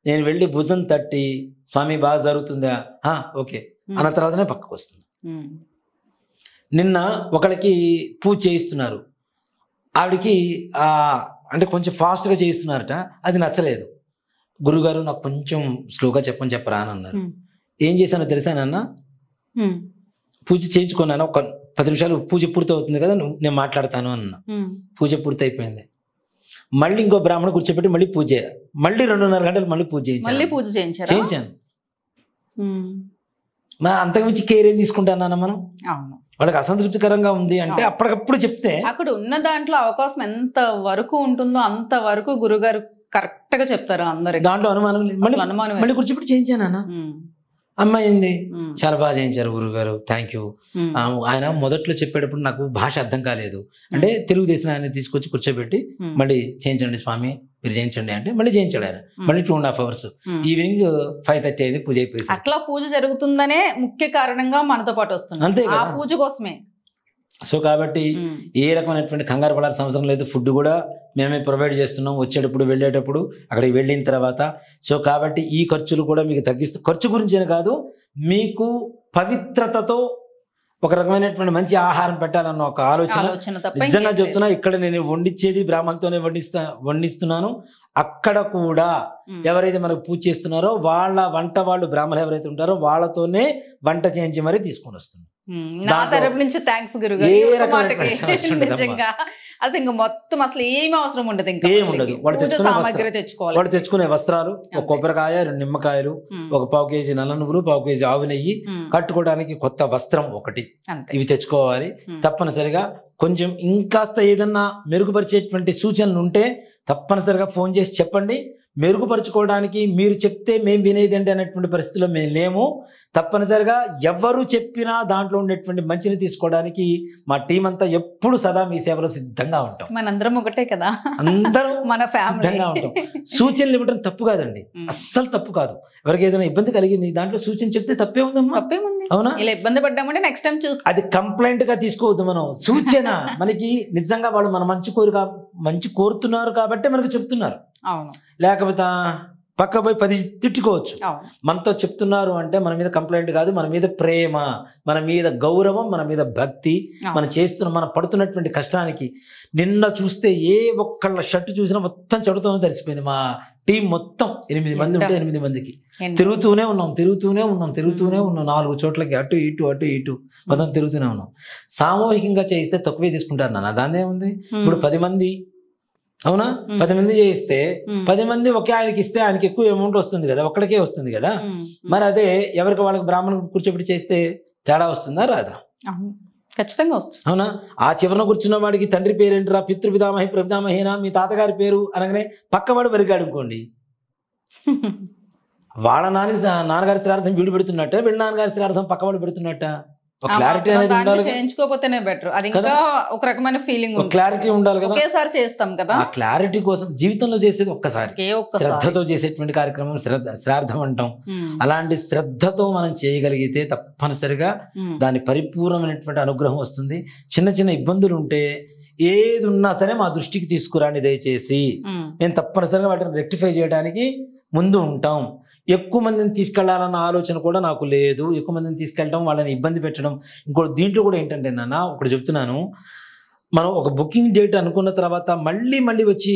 Speaker 2: నేను వెళ్ళి భుజం తట్టి స్వామి బాగా జరుగుతుందా, ఓకే అన్న తర్వాతనే పక్కకు వస్తుంది. నిన్న ఒకరికి పూజ చేయిస్తున్నారు, ఆవిడికి అంటే కొంచెం ఫాస్ట్గా చేయిస్తున్నారట, అది నచ్చలేదు. గురుగారు నాకు కొంచెం స్లోగా చెప్పరా అని అన్నారు. ఏం చేశానో తెలుసా నాన్న, పూజ చేయించుకున్నాను, ఒక 10 నిమిషాలు పూజ పూర్తి అవుతుంది కదా, నేను మాట్లాడతాను అన్నా. పూజ పూర్తి అయిపోయింది, మళ్ళీ ఇంకో బ్రాహ్మణ కూర్చోబెట్టి మళ్ళీ పూజ, మళ్ళీ 2.5 గంటలు మళ్ళీ పూజ చేయించాను. అంతకుమించి కేర్ ఏం తీసుకుంటానన్నా మనం, వాళ్ళకి అసంతృప్తికరంగా ఉంది అంటే అప్పటికప్పుడు చెప్తే
Speaker 1: అక్కడ ఉన్న దాంట్లో అవకాశం ఎంత వరకు ఉంటుందో అంత వరకు గురుగారు కరెక్ట్ గా చెప్తారు అందరికి,
Speaker 2: దాంట్లో అనుమానం లేదు. మళ్ళీ కూర్చోబెట్టి చేయించానన్నా, అమ్మాయి ఏంది చాలా బాగా చేయించారు గురుగారు, థ్యాంక్ యూ. ఆయన మొదట్లో చెప్పేటప్పుడు నాకు భాష అర్థం కాలేదు, అంటే తెలుగుదేశం ఆయన తీసుకొచ్చి కూర్చోబెట్టి మళ్ళీ చేయించండి స్వామి మీరు చేయించండి అంటే మళ్ళీ చేయించాడు ఆయన. మళ్ళీ 2.5 hours, ఈవినింగ్ 5:30 అయింది, పూజ అయిపోయింది.
Speaker 1: అట్లా పూజ జరుగుతుందనే ముఖ్య కారణంగా మనతో పాటు వస్తుంది,
Speaker 2: అంతే
Speaker 1: ఆ పూజ కోసమే.
Speaker 2: సో కాబట్టి ఏ రకమైనటువంటి కంగారు పడాల్సిన అవసరం లేదు. ఫుడ్ కూడా మేమే ప్రొవైడ్ చేస్తున్నాం, వచ్చేటప్పుడు వెళ్ళేటప్పుడు అక్కడికి వెళ్ళిన తర్వాత. సో కాబట్టి ఈ ఖర్చులు కూడా మీకు తగ్గిస్తూ, ఖర్చు గురించేనే కాదు, మీకు పవిత్రతతో ఒక రకమైనటువంటి మంచి ఆహారం పెట్టాలన్న ఒక ఆలోచన. నిజంగా చెప్తున్నా, ఇక్కడ నేను వండించేది బ్రాహ్మణులతోనే వండిస్తున్నాను. అక్కడ కూడా ఎవరైతే మనకు పూజ చేస్తున్నారో వాళ్ళ వంట వాళ్ళు బ్రాహ్మణులు ఎవరైతే ఉంటారో వాళ్ళతోనే వంట చేయించి మరీ తీసుకొని వస్తున్నాం.
Speaker 1: నా తరపు నుంచి థ్యాంక్స్ గురుగారు. అది ఇంకా మొత్తం అసలు ఏమి అవసరం ఉండదు, ఇంకా
Speaker 2: ఏముండదు. వాళ్ళు తెచ్చుకునే వస్త్రాలు, ఒక కొబ్బరికాయ, 2 నిమ్మకాయలు, ఒక 1/4 kg నల్ల నువ్వులు, 1/4 kg ఆవు నెయ్యి, కట్టుకోవడానికి కొత్త వస్త్రం ఒకటి, ఇవి తెచ్చుకోవాలి తప్పనిసరిగా. కొంచెం ఇంకాస్త ఏదన్నా మెరుగుపరిచేటువంటి సూచనలు ఉంటే తప్పనిసరిగా ఫోన్ చేసి చెప్పండి. మెరుగుపరుచుకోవడానికి మీరు చెప్తే మేము వినేదండి అనేటువంటి పరిస్థితుల్లో మేము లేము. తప్పనిసరిగా ఎవరు చెప్పినా దాంట్లో ఉండేటువంటి మంచిని తీసుకోవడానికి మా టీం అంతా ఎప్పుడు సదా మీ సేవలో సిద్ధంగా ఉంటాం.
Speaker 1: మనందరం ఒకటే కదా,
Speaker 2: అందరం సిద్ధంగా ఉంటాం. సూచనలు ఇవ్వడం తప్పు కాదండి, అస్సలు తప్పు కాదు. ఎవరికి ఏదైనా ఇబ్బంది కలిగింది దాంట్లో సూచన చెప్తే తప్పే ఉందమ్మా, అవునా?
Speaker 1: ఇలా ఇబ్బంది పడ్డామంటే నెక్స్ట్ టైం చూసి
Speaker 2: అది కంప్లైంట్ గా తీసుకోవద్దు. మనం సూచన, మనకి నిజంగా వాళ్ళు మన మంచి కోరుతున్నారు కాబట్టి మనకు చెప్తున్నారు. లేకపోతే పక్క పోయి 10 తిట్టుకోవచ్చు. మనతో చెప్తున్నారు అంటే మన మీద కంప్లైంట్ కాదు, మన మీద ప్రేమ, మన మీద గౌరవం, మన మీద భక్తి, మనం పడుతున్నటువంటి కష్టానికి. నిన్న చూస్తే ఏ ఒక్కళ్ళ షర్ట్ చూసినా మొత్తం చెడుతోనే తడిసిపోయింది. మా టీం మొత్తం 8 మంది ఉంటే 8 మందికి తిరుగుతూనే ఉన్నాం 4 చోట్లకి, అటు ఇటు మొత్తం తిరుగుతూనే ఉన్నాం. సామూహికంగా చేయిస్తే తక్కువే తీసుకుంటారు నాన్న, దాని ఏముంది. ఇప్పుడు 10 మంది, అవునా, 10 మంది చేయిస్తే 10 మంది ఒకే ఆయనకి ఇస్తే ఆయనకి ఎక్కువ అమౌంట్ వస్తుంది కదా, ఒక్కడికే వస్తుంది కదా. మరి అదే ఎవరికి వాళ్ళకి బ్రాహ్మణులు కూర్చోబెట్టి చేస్తే తేడా వస్తుందా రాదా?
Speaker 1: ఖచ్చితంగా వస్తుంది.
Speaker 2: అవునా? ఆ చివరన కూర్చున్న వాడికి తండ్రి పేరేంటిరా, పితృపితామహి ప్రపితామహేనా, మీ తాతగారి పేరు అనగానే పక్కవాడు బరిగాడు అనుకోండి, వాళ్ళ నాన్నగారి శ్రార్థం వీడు పెడుతున్నట్ట, వీళ్ళ నాన్నగారి శ్రార్థం పక్కవాడు పెడుతున్నట్ట. ఒక క్లారిటీ అనేది ఉండాలి,
Speaker 1: చేయించుకోపోతేనే బెటర్. అది ఇంకా ఒక రకమైన ఫీలింగ్,
Speaker 2: ఒక క్లారిటీ ఉండాలి కదా.
Speaker 1: ఒకేసారి చేస్తాం కదా,
Speaker 2: ఆ క్లారిటీ కోసం జీవితంలో చేసేది ఒక్కసారి శ్రద్ధతో చేసేటువంటి కార్యక్రమం శ్రార్థం అంటాం. అలాంటి శ్రద్ధతో మనం చేయగలిగితే తప్పనిసరిగా దాని పరిపూర్ణమైనటువంటి అనుగ్రహం వస్తుంది. చిన్న చిన్న ఇబ్బందులు ఉంటే ఏది ఉన్నా సరే మా దృష్టికి తీసుకురాండి దయచేసి, మేము తప్పనిసరిగా వాటిని రెక్టిఫై చేయడానికి ముందు ఉంటాం. ఎక్కువ మందిని తీసుకెళ్లాలన్న ఆలోచన కూడా నాకు లేదు. ఎక్కువ మందిని తీసుకెళ్ళడం, వాళ్ళని ఇబ్బంది పెట్టడం. ఇంకోటి దీంట్లో కూడా ఏంటంటే నాన్న, ఒకటి చెప్తున్నాను, మనం ఒక బుకింగ్ డేట్ అనుకున్న తర్వాత మళ్ళీ వచ్చి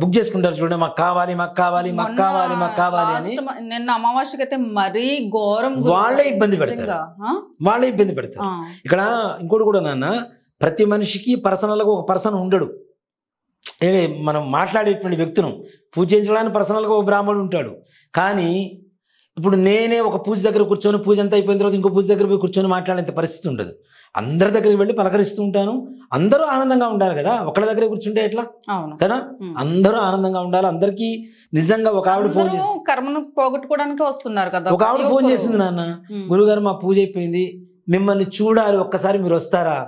Speaker 2: బుక్ చేసుకుంటారు చూడండి, మాకు కావాలి మాకు కావాలి మాకు కావాలి మాకు కావాలి అని.
Speaker 1: నిన్న అమావాస్యకి అయితే మరీ ఘోరం,
Speaker 2: వాళ్ళే ఇబ్బంది పెడతారు. ఇక్కడ ఇంకోటి కూడా నాన్న, ప్రతి మనిషికి పర్సనల్గా ఒక పర్సన్ ఉండడు. మనం మాట్లాడేటువంటి వ్యక్తులు పూజ చేయించడానికి పర్సనల్గా ఒక బ్రాహ్మణుడు ఉంటాడు. కానీ ఇప్పుడు నేనే ఒక పూజ దగ్గర కూర్చొని, పూజ అంతా అయిపోయిన తర్వాత ఇంకో పూజ దగ్గర పోయి కూర్చొని మాట్లాడేంత పరిస్థితి ఉండదు. అందరి దగ్గరికి వెళ్ళి పలకరిస్తూ ఉంటాను. అందరూ ఆనందంగా ఉండాలి కదా, ఒకళ్ళ దగ్గర కూర్చుంటే ఎట్లా కదా, అందరూ ఆనందంగా ఉండాలి. అందరికీ నిజంగా ఒక ఆవిడ ఫోన్,
Speaker 1: కర్మను పోగొట్టుకోవడానికి వస్తున్నారు కదా, ఒక ఆవిడ
Speaker 2: ఫోన్ చేసింది, నాన్న గురుగారు మా పూజ అయిపోయింది, మిమ్మల్ని చూడాలి, ఒక్కసారి మీరు వస్తారా?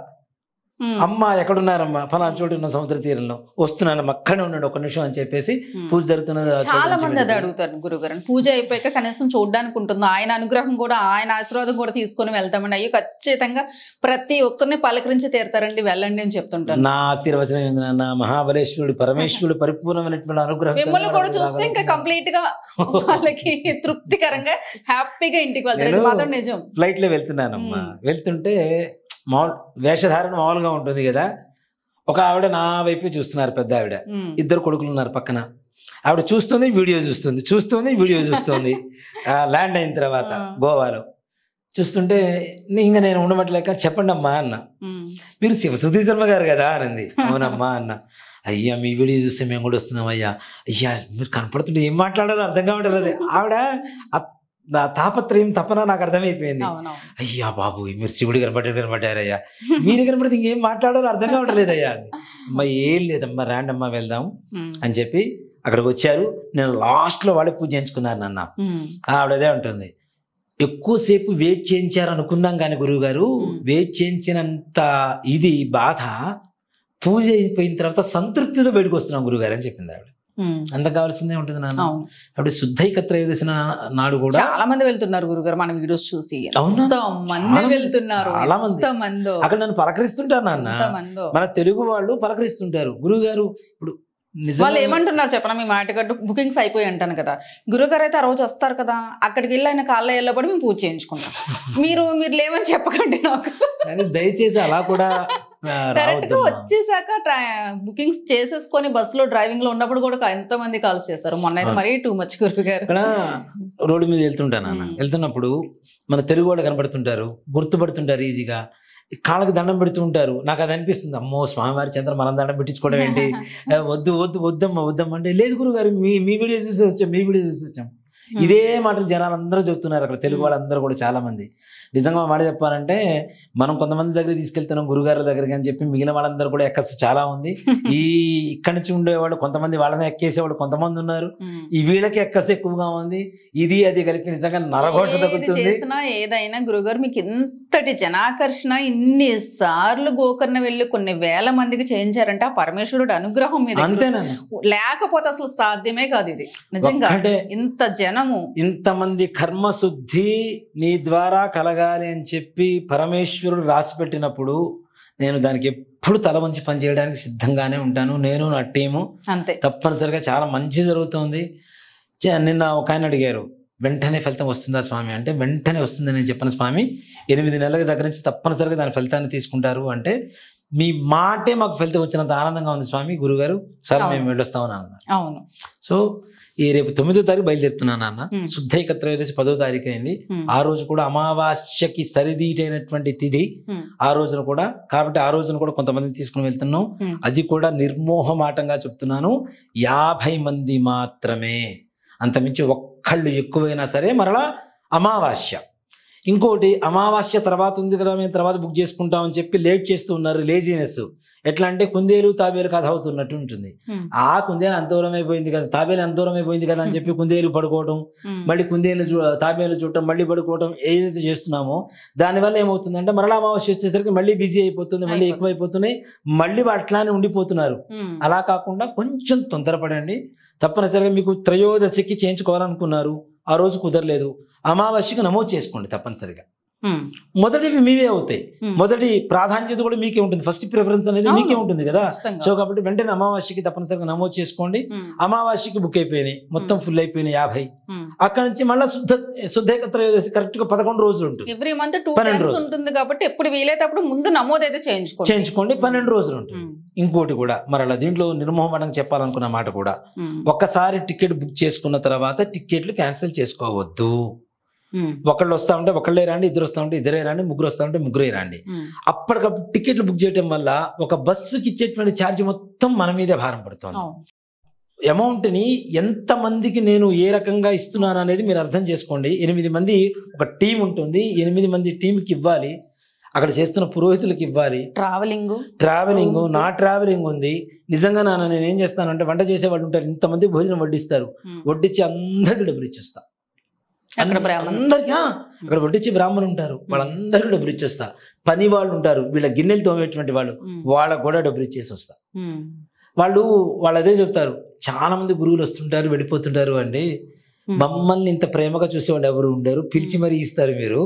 Speaker 2: అమ్మ ఎక్కడున్నారమ్మా? ఫలానా చోటు ఉన్న సముద్ర తీరంలో, వస్తున్నానమ్మా, అక్కడే ఉన్నాడు, ఒక నిమిషం అని చెప్పేసి పూజ జరుగుతున్న
Speaker 1: చాలా మంది అది అడుగుతారు గురుగారు. పూజ అయిపోయాక కనీసం చూడడానికి ఉంటుంది, ఆయన అనుగ్రహం కూడా, ఆయన ఆశీర్వాదం కూడా తీసుకొని వెళ్తామండి. అయ్యో ఖచ్చితంగా ప్రతి ఒక్కరిని పలకరించి తీరుతారండి, వెళ్ళండి అని చెప్తుంటారు.
Speaker 2: నా ఆశీర్వచనం ఏంది నాన్న, మహాబలేశ్వరుడు పరమేశ్వరుడు పరిపూర్ణమైనటువంటి అనుగ్రహం
Speaker 1: మిమ్మల్ని కూడా చూస్తే ఇంకా కంప్లీట్ గా వాళ్ళకి తృప్తికరంగా హ్యాపీగా ఇంటికి వెళ్తారు. మాత్రం నిజం.
Speaker 2: ఫ్లైట్ లో వెళ్తున్నానమ్మా, వెళ్తుంటే మామూలు వేషధారణ మామూలుగా ఉంటుంది కదా, ఒక ఆవిడ నా వైపు చూస్తున్నారు, పెద్ద ఆవిడ, ఇద్దరు కొడుకులు ఉన్నారు పక్కన. ఆవిడ చూస్తుంది, వీడియో చూస్తుంది. ల్యాండ్ అయిన తర్వాత గోవాలో చూస్తుంటే ఇంకా నేను ఉండమట్లేక, చెప్పండి అమ్మా అన్న, మీరు శివసుధీ శర్మ గారు కదా అనంది. అవునమ్మా అన్న. అయ్యా మీ వీడియో చూస్తే మేము కూడా వస్తున్నాం అయ్యా. అయ్యా మీరు కనపడుతుంటే ఏం మాట్లాడాలో అర్థం కావట్లేదు. ఆవిడ తాపత్రయం తపన నాకు అర్థమైపోయింది. అయ్యా బాబు మీరు శివుడు కనపడ్డారయ్యా, మీరు కనపడితే ఇంకేం మాట్లాడాలో అర్థం కావట్లేదయ్యా. అమ్మా ఏం లేదమ్మా, రాండమ్మా వెళ్దాం అని చెప్పి అక్కడికి వచ్చారు. నేను లాస్ట్లో వాళ్ళే పూజ చేయించుకున్నారు నాన్న. ఆవిడదే ఉంటుంది, ఎక్కువసేపు వెయిట్ చేయించారు అనుకున్నాం కానీ గురువు గారు, వెయిట్ చేయించినంత ఇది బాధ పూజ అయిపోయిన తర్వాత సంతృప్తితో బయటకు వస్తున్నాం గురుగారు అని చెప్పింది ఆవిడ. అంత కావాల్సిందే ఉంటుంది నాన్న. అప్పుడు శుద్ధైక త్రయోదశి నాడు కూడా
Speaker 1: చాలా మంది వెళ్తున్నారు గురుగారు, మన వీడియోస్ చూసి వెళ్తున్నారు.
Speaker 2: అక్కడ నన్ను పలకరిస్తుంటారు నాన్న, మన తెలుగు వాళ్ళు పలకరిస్తుంటారు. గురువు గారు ఇప్పుడు
Speaker 1: వాళ్ళు ఏమంటున్నారు చెప్పనా, మీ మాటగట్టు బుకింగ్స్ అయిపోయి అంటాను కదా, గురుగారు అయితే ఆ రోజు వస్తారు కదా, అక్కడికి వెళ్ళి ఆయన కాళ్ళ వెళ్ళబడి మేము పూజ చేయించుకుంటాం. మీరు లేవని చెప్పకండి నాకు,
Speaker 2: దయచేసి అలా కూడా
Speaker 1: డైరెక్ట్ గా వచ్చేసాక బుకింగ్స్ చేసేసుకొని బస్సులో డ్రైవింగ్ లో ఉన్నప్పుడు కూడా ఎంతో మంది కాల్స్ చేస్తారు. మొన్న అయితే మరీ టూ మచ్ గురువు గారు.
Speaker 2: ఇక్కడ రోడ్డు మీద వెళ్తుంటాను, వెళ్తున్నప్పుడు మన తెలుగు వాళ్ళు కనబడుతుంటారు, గుర్తుపడుతుంటారు ఈజీగా, కాళ్ళకి దండం పెడుతూ ఉంటారు. నాకు అది అనిపిస్తుంది, అమ్మో స్వామివారి చంద్ర మనం దండం పెట్టించుకోవడం ఏంటి, వద్దమ్మా అంటే, లేదు గురుగారు మీ వీడియో చూసి వచ్చాం. ఇదే మాటలు జనాలు అందరూ చెప్తున్నారు అక్కడ, తెలుగు వాళ్ళందరూ కూడా చాలా మంది. నిజంగా మాట చెప్పాలంటే మనం కొంతమంది దగ్గర తీసుకెళ్తున్నాం గురుగారి దగ్గరికి అని చెప్పి, మిగిలిన వాళ్ళందరూ కూడా ఎక్కస్ చాలా ఉంది. ఇక్కడి నుంచి ఉండేవాళ్ళు కొంతమంది, వాళ్ళని ఎక్కేసేవాళ్ళు కొంతమంది ఉన్నారు. ఈ వీళ్ళకి ఎక్కస్ ఎక్కువగా ఉంది. ఇది అది కలిపి నిజంగా నరఘోష తగ్గుతుంది.
Speaker 1: ఏదైనా గురుగారు మీకు ఇంతటి జనాకర్షణ, ఇన్ని సార్లు గోకర్ణ వెళ్ళి కొన్ని వేల మందికి చేయించారంటే ఆ పరమేశ్వరుడు అనుగ్రహం మీద
Speaker 2: అంతేనా,
Speaker 1: లేకపోతే అసలు సాధ్యమే కాదు ఇది. నిజంగా ఇంత జనము,
Speaker 2: ఇంతమంది కర్మశుద్ధి నీ ద్వారా కలగాలి అని చెప్పి పరమేశ్వరుడు రాసి పెట్టినప్పుడు నేను దానికి ఎప్పుడు తల వంచి పనిచేయడానికి సిద్ధంగానే ఉంటాను. నేను నా టీము
Speaker 1: అంతే,
Speaker 2: తప్పనిసరిగా చాలా మంచి జరుగుతుంది. నిన్న ఒక ఆయన అడిగారు, వెంటనే ఫలితం వస్తుందా స్వామి అంటే, వెంటనే వస్తుందని నేను చెప్పిన స్వామి, 8 నెలల దగ్గర నుంచి తప్పనిసరిగా దాని ఫలితాన్ని తీసుకుంటారు అంటే, మీ మాటే మాకు ఫలితం వచ్చినంత ఆనందంగా ఉంది స్వామి, గురుగారు సార్ మేము వెళ్ళొస్తామని అన్నారు.
Speaker 1: అవును.
Speaker 2: సో ఈ రేపు 9వ తారీఖు బయలుదేరుతున్నాను నాన్న. శుద్ధైక త్రయోదశి 10వ తారీఖు అయింది. ఆ రోజు కూడా అమావాస్యకి సరిదీటైనటువంటి తిథి ఆ రోజున కూడా, కాబట్టి ఆ రోజున కూడా కొంతమందిని తీసుకుని వెళ్తున్నాం. అది కూడా నిర్మోహమాటంగా చెప్తున్నాను, 50 మంది మాత్రమే, అంతమించి ఒక్కళ్ళు ఎక్కువైనా సరే మరలా అమావాస్య. ఇంకోటి అమావాస్య తర్వాత ఉంది కదా మేము తర్వాత బుక్ చేసుకుంటాం అని చెప్పి లేట్ చేస్తూ ఉన్నారు. లేజినెస్ ఎట్లా అంటే కుందేలు తాబేలు కథ అవుతున్నట్టు ఉంటుంది. ఆ కుందేలు అంత దూరం అయిపోయింది కదా, తాబేలు అంత దూరం అయిపోయింది కదా అని చెప్పి కుందేలు పడుకోవటం, మళ్ళీ కుందేలు తాబేలు చూడటం, మళ్ళీ పడుకోవటం ఏదైతే చేస్తున్నామో దానివల్ల ఏమవుతుందంటే మరలా అమావాస్య వచ్చేసరికి మళ్ళీ బిజీ అయిపోతుంది, మళ్ళీ ఎక్కువైపోతున్నాయి, మళ్ళీ అట్లానే ఉండిపోతున్నారు. అలా కాకుండా కొంచెం తొందరపడండి. తప్పనిసరిగా మీకు త్రయోదశికి చేయించుకోవాలనుకున్నారు, ఆ రోజు కుదరలేదు, అమావాస్యకి నమోదు చేసుకోండి తప్పనిసరిగా. మొదటివి మీవే అవుతాయి, మొదటి ప్రాధాన్యత కూడా మీకే ఉంటుంది, ఫస్ట్ ప్రిఫరెన్స్ అనేది మీకే ఉంటుంది కదా. సో కాబట్టి వెంటనే అమావాస్యకి తప్పనిసరిగా నమోదు చేసుకోండి. అమావాస్యకి బుక్ అయిపోయినాయి, మొత్తం ఫుల్ అయిపోయినాయి 50. అక్కడ నుంచి మళ్ళీ శుద్ధ త్రయోదశి కరెక్ట్ గా 11 రోజులు ఉంటుంది.
Speaker 1: ఎవ్రీ మంత్ 2 టైమ్స్ ఉంటుంది కాబట్టి ఎప్పుడు వీలైతే అప్పుడు ముందు నమోదు అయితే చేయించుకోండి. 12 రోజులు ఉంటుంది. ఇంకోటి కూడా మరలా దీంట్లో నిర్మోహమాటంగా చెప్పాలనుకున్న మాట కూడా, ఒక్కసారి టికెట్ బుక్ చేసుకున్న తర్వాత టికెట్లు క్యాన్సిల్ చేసుకోవద్దు. ఒకళ్ళు వస్తా ఉంటే ఒకళ్ళే రండి, ఇద్దరు వస్తా ఉంటే ఇద్దరే రండి, ముగ్గురు వస్తా ఉంటే ముగ్గురే రండి. అప్పటికప్పుడు టికెట్లు బుక్ చేయడం వల్ల ఒక బస్సుకి ఇచ్చేటువంటి ఛార్జ్ మొత్తం మన మీదే భారం పడుతుంది. అమౌంట్ ని ఎంత మందికి నేను ఏ రకంగా ఇస్తున్నాను అనేది మీరు అర్థం చేసుకోండి. 8 మంది ఒక టీం ఉంటుంది, 8 మంది టీంకి ఇవ్వాలి, అక్కడ చేస్తున్న పురోహితులకు ఇవ్వాలి, ట్రావెలింగ్ నా ట్రావెలింగ్ ఉంది. నిజంగా నేను ఏం చేస్తానంటే వంట చేసే వాళ్ళు ఉంటారు, ఇంతమంది భోజనం వడ్డిస్తారు, వడ్డించి అందరికీ డబ్బులు ఇచ్చేస్తా. అందరికి అక్కడ వడ్డించి బ్రాహ్మణులు ఉంటారు, వాళ్ళందరికీ డబ్బులు ఇచ్చేస్తా. పని వాళ్ళు ఉంటారు, వీళ్ళ గిన్నెలు తోమేటువంటి వాళ్ళు, వాళ్ళకు కూడా డబ్బులు ఇచ్చేసి వస్తా. వాళ్ళు అదే చెప్తారు, చాలా మంది గురువులు వస్తుంటారు వెళ్ళిపోతుంటారు అండి, మమ్మల్ని ఇంత ప్రేమగా చూసేవాళ్ళు ఎవరు ఉండరు, పిలిచి మరీ ఇస్తారు మీరు.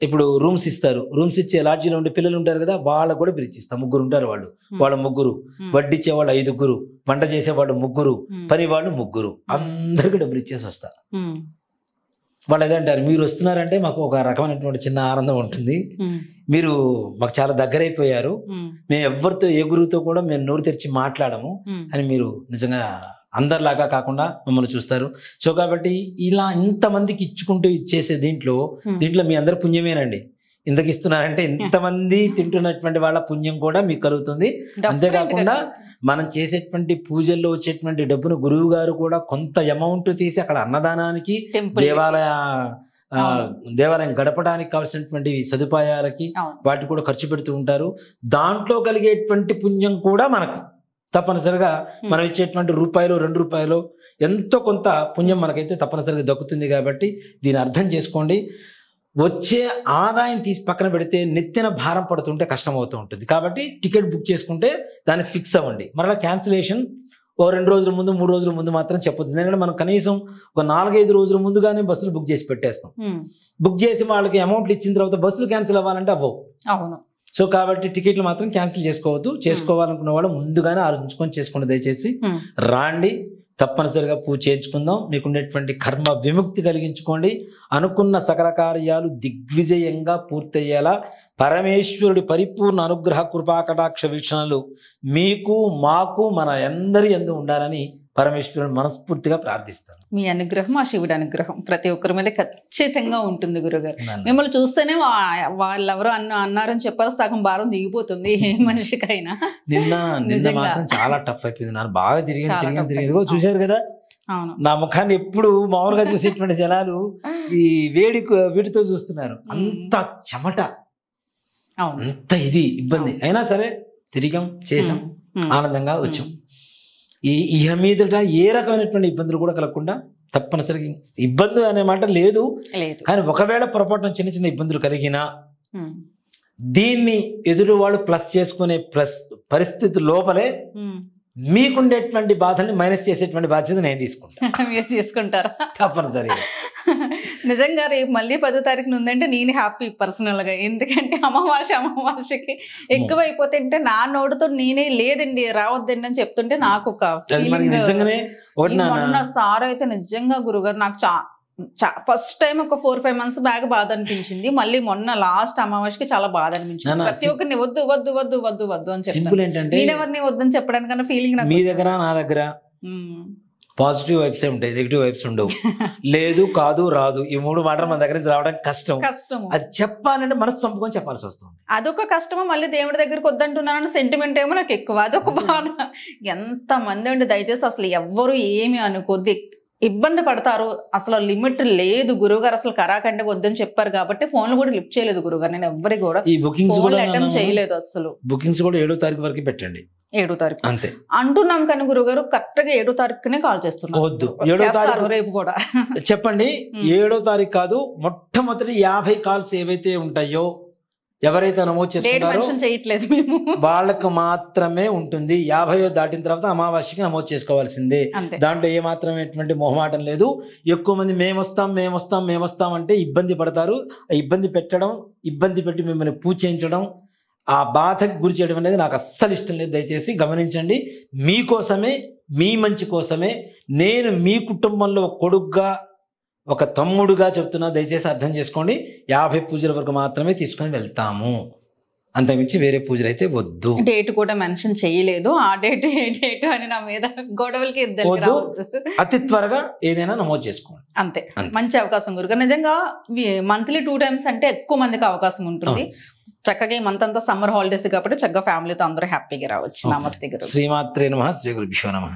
Speaker 1: ఇప్పుడు రూమ్స్ ఇస్తారు, రూమ్స్ ఇచ్చే లాడ్జీలో ఉండే పిల్లలు ఉంటారు కదా, వాళ్ళకు కూడా పిలిచిస్తాం. 3 ఉంటారు వాళ్ళ 3, వడ్డిచ్చే వాళ్ళు 5, వంట చేసేవాళ్ళు 3, పని వాళ్ళు 3, అందరికీ డబ్బులు ఇచ్చేసి వస్తా. వాళ్ళు అదే అంటారు, మీరు వస్తున్నారంటే మాకు ఒక రకమైనటువంటి చిన్న ఆనందం ఉంటుంది, మీరు మాకు చాలా దగ్గరైపోయారు, మేము ఎవరితో ఏ గురువుతో కూడా మేము నోరు తెరిచి మాట్లాడము అని మీరు నిజంగా అందరిలాగా కాకుండా మమ్మల్ని చూస్తారు. సో కాబట్టి ఇలా ఇంతమందికి ఇచ్చుకుంటూ ఇచ్చేసే దీంట్లో మీ అందరి పుణ్యమేనండి. ఇంతకు ఇస్తున్నారంటే ఇంతమంది తింటున్నటువంటి వాళ్ళ పుణ్యం కూడా మీకు కలుగుతుంది. అంతేకాకుండా మనం చేసేటువంటి పూజల్లో వచ్చేటువంటి డబ్బును గురువు గారు కూడా కొంత అమౌంట్ తీసి అక్కడ అన్నదానానికి, దేవాలయం గడపడానికి కావాల్సినటువంటి సదుపాయాలకి వాటి కూడా ఖర్చు పెడుతూ ఉంటారు. దాంట్లో కలిగేటువంటి పుణ్యం కూడా మనకు తప్పనిసరిగా మనం ఇచ్చేటువంటి రూపాయలు 2 రూపాయలు ఎంతో కొంత పుణ్యం మనకైతే తప్పనిసరిగా దక్కుతుంది. కాబట్టి దీన్ని అర్థం చేసుకోండి. వచ్చే ఆదాయం తీసి పక్కన పెడితే నెత్తిన భారం పడుతుంటే కష్టం అవుతూ ఉంటుంది. కాబట్టి టికెట్ బుక్ చేసుకుంటే దాన్ని ఫిక్స్ అవ్వండి. మరలా క్యాన్సిలేషన్ 2 రోజుల ముందు 3 రోజుల ముందు మాత్రం చెప్పొద్దు. ఎందుకంటే మనం కనీసం ఒక 4-5 రోజుల ముందుగానే బస్సులు బుక్ చేసి పెట్టేస్తాం. బుక్ చేసి వాళ్ళకి అమౌంట్లు ఇచ్చిన తర్వాత బస్సులు క్యాన్సిల్ అవ్వాలంటే అవ్వవు. సో కాబట్టి టికెట్లు మాత్రం క్యాన్సిల్ చేసుకోవద్దు. చేసుకోవాలనుకున్న వాళ్ళు ముందుగానే ఆలోచించుకొని చేసుకోండి. దయచేసి రాండి, తప్పనిసరిగా పూజ చేయించుకుందాం. మీకుండేటువంటి కర్మ విముక్తి కలిగించుకోండి. అనుకున్న సకల కార్యాలు దిగ్విజయంగా పూర్తయ్యేలా పరమేశ్వరుడి పరిపూర్ణ అనుగ్రహ కృపాకటాక్ష వీక్షణలు మీకు మాకు మన అందరి యందు ఉండాలని పరమేశ్వరుని మనస్ఫూర్తిగా ప్రార్థిస్తాను. మీ అనుగ్రహం, ఆ శివుడి అనుగ్రహం ప్రతి ఒక్కరి మీద ఖచ్చితంగా ఉంటుంది గురుగారు. మిమ్మల్ని చూస్తేనే వాళ్ళెవరో అన్నారని చెప్పారు, సగం భారం దిగిపోతుంది ఏ మనిషికైనా.
Speaker 2: నిన్న మాత్రం చాలా టఫ్ అయిపోయింది. నాకు బాగా తిరిగి చూశారు కదా, నా ముఖాన్ని ఎప్పుడు మామూలుగా చూసేటువంటి జనాలు ఈ వీటితో చూస్తున్నారు. అంత చెమట, అంత ఇది ఇబ్బంది అయినా సరే తిరిగాం, చేసాం, ఆనందంగా వచ్చాం. ఇహ మీదట ఏ రకమైనటువంటి ఇబ్బందులు కూడా కలగకుండా తప్పనిసరిగా, ఇబ్బంది అనే మాట లేదు కానీ ఒకవేళ పొరపాటున చిన్న చిన్న ఇబ్బందులు కలిగినా దీన్ని ఎదురు వాళ్ళు ప్లస్ చేసుకునే పరిస్థితి లోపలే మీకుండేటువంటి బాధల్ని మైనస్ చేసేటువంటి బాధ్యత నేను తీసుకుంటాను.
Speaker 1: మీరు తీసుకుంటారా?
Speaker 2: తప్పనిసరిగా.
Speaker 1: నిజంగా రేపు మళ్ళీ 10వ తారీఖున ఉందంటే నేను హ్యాపీ పర్సనల్ గా. ఎందుకంటే అమావాస్యకి ఎక్కువైపోతే అంటే నా నోటితో నేనే లేదండి రావద్దండి అని చెప్తుంటే నాకు ఒక సార్ అయితే నిజంగా గురుగారు నాకు ఫస్ట్ టైం ఒక 4-5 months బ్యాక్ బాధ అనిపించింది. మళ్ళీ మొన్న లాస్ట్ అమావాస్యకి చాలా బాధ అనిపించింది. ప్రతి ఒక్కరిని వద్దు వద్దు వద్దు వద్దు వద్దు అని చెప్తాను. నేనెవరిని వద్దని చెప్పడానికన్నా ఫీలింగ్
Speaker 2: మీ దగ్గర నా దగ్గర పాజిటివ్ వైబ్స్ ఉంటాయి, నెగిటివ్ వైబ్స్ ఉండవు. లేదు, కాదు, రాదు, ఈ 3 మాటలు మన దగ్గర నుంచి రావడానికి కష్టం. అది చెప్పాలంటే మనసు చంపుకొని చెప్పాల్సి వస్తుంది.
Speaker 1: అదొక కష్టమో, మళ్ళీ దేవుడి దగ్గరికి వద్దంటున్నానని సెంటిమెంట్ ఏమో నాకు ఎక్కువ, అదొక బాధ. ఎంత మంది అండి, దయచేసి అసలు ఎవ్వరు ఏమి అనుకోద్ది. ఇబ్బంది పడతారు. అసలు లిమిట్ లేదు గురువుగారు, అసలు కరాకంటే వద్దని చెప్పారు కాబట్టి ఫోన్లు కూడా లిఫ్ట్ చేయలేదు గురువుగారు. నేను ఎవ్వరికి కూడా
Speaker 2: ఈ బుకింగ్స్ కూడా
Speaker 1: అటెంప్ట్ చేయలేదు అసలు.
Speaker 2: బుకింగ్స్ కూడా 7వ తారీఖు వరకు పెట్టండి.
Speaker 1: 7వ తారీఖు
Speaker 2: అంతే
Speaker 1: అంటున్నాం కానీ గురుగారు కరెక్ట్ గా 7వ తారీఖునే కాల్ చేస్తున్నారు.
Speaker 2: వద్దు 7వ తారీఖు
Speaker 1: రేపు కూడా
Speaker 2: చెప్పండి. 7వ తారీఖు కాదు, మొట్టమొదటి 50 కాల్స్ ఏవైతే ఉంటాయో ఎవరైతే నమోదు చేసుకుంటారో
Speaker 1: చేయట్లేదు మేము,
Speaker 2: వాళ్ళకు మాత్రమే ఉంటుంది. 50 దాటిన తర్వాత అమావాస్యకి నమోదు చేసుకోవాల్సిందే. దాంట్లో ఏ మాత్రం ఎటువంటి మొహమాటం లేదు. ఎక్కువ మంది మేమొస్తాం అంటే ఇబ్బంది పడతారు. ఇబ్బంది పెట్టి మిమ్మల్ని పూజ చేయించడం, ఆ బాధకు గురి చేయడం అనేది నాకు అస్సలు ఇష్టం లేదు. దయచేసి గమనించండి. మీకోసమే, మీ మంచి కోసమే నేను మీ కుటుంబంలో ఒక కొడుగ్గా, ఒక తమ్ముడుగా చెప్తున్నా. దయచేసి అర్థం చేసుకోండి. 50 పూజల వరకు మాత్రమే తీసుకొని వెళ్తాము, అంతకుమించి వేరే పూజలు అయితే వద్దు.
Speaker 1: డేట్ కూడా మెన్షన్ చేయలేదు. ఆ డేట్ ఏ డేట్ అని నా మీద గొడవలకి
Speaker 2: వద్దు. అతి త్వరగా ఏదైనా నమోదు చేసుకోండి.
Speaker 1: అంతే. మంచి అవకాశం గురుగారు. నిజంగా మంత్లీ 2 times అంటే ఎక్కువ మందికి అవకాశం ఉంటుంది. చక్కగా ఈ మంత్ అంతా సమ్మర్ హాలిడేస్ కాబట్టి చక్కగా ఫ్యామిలీతో అందరూ హ్యాపీగా రావచ్చు. నమస్తే గురు.
Speaker 2: శ్రీమాత్రే నమః. శ్రీ గురుభ్యో నమః.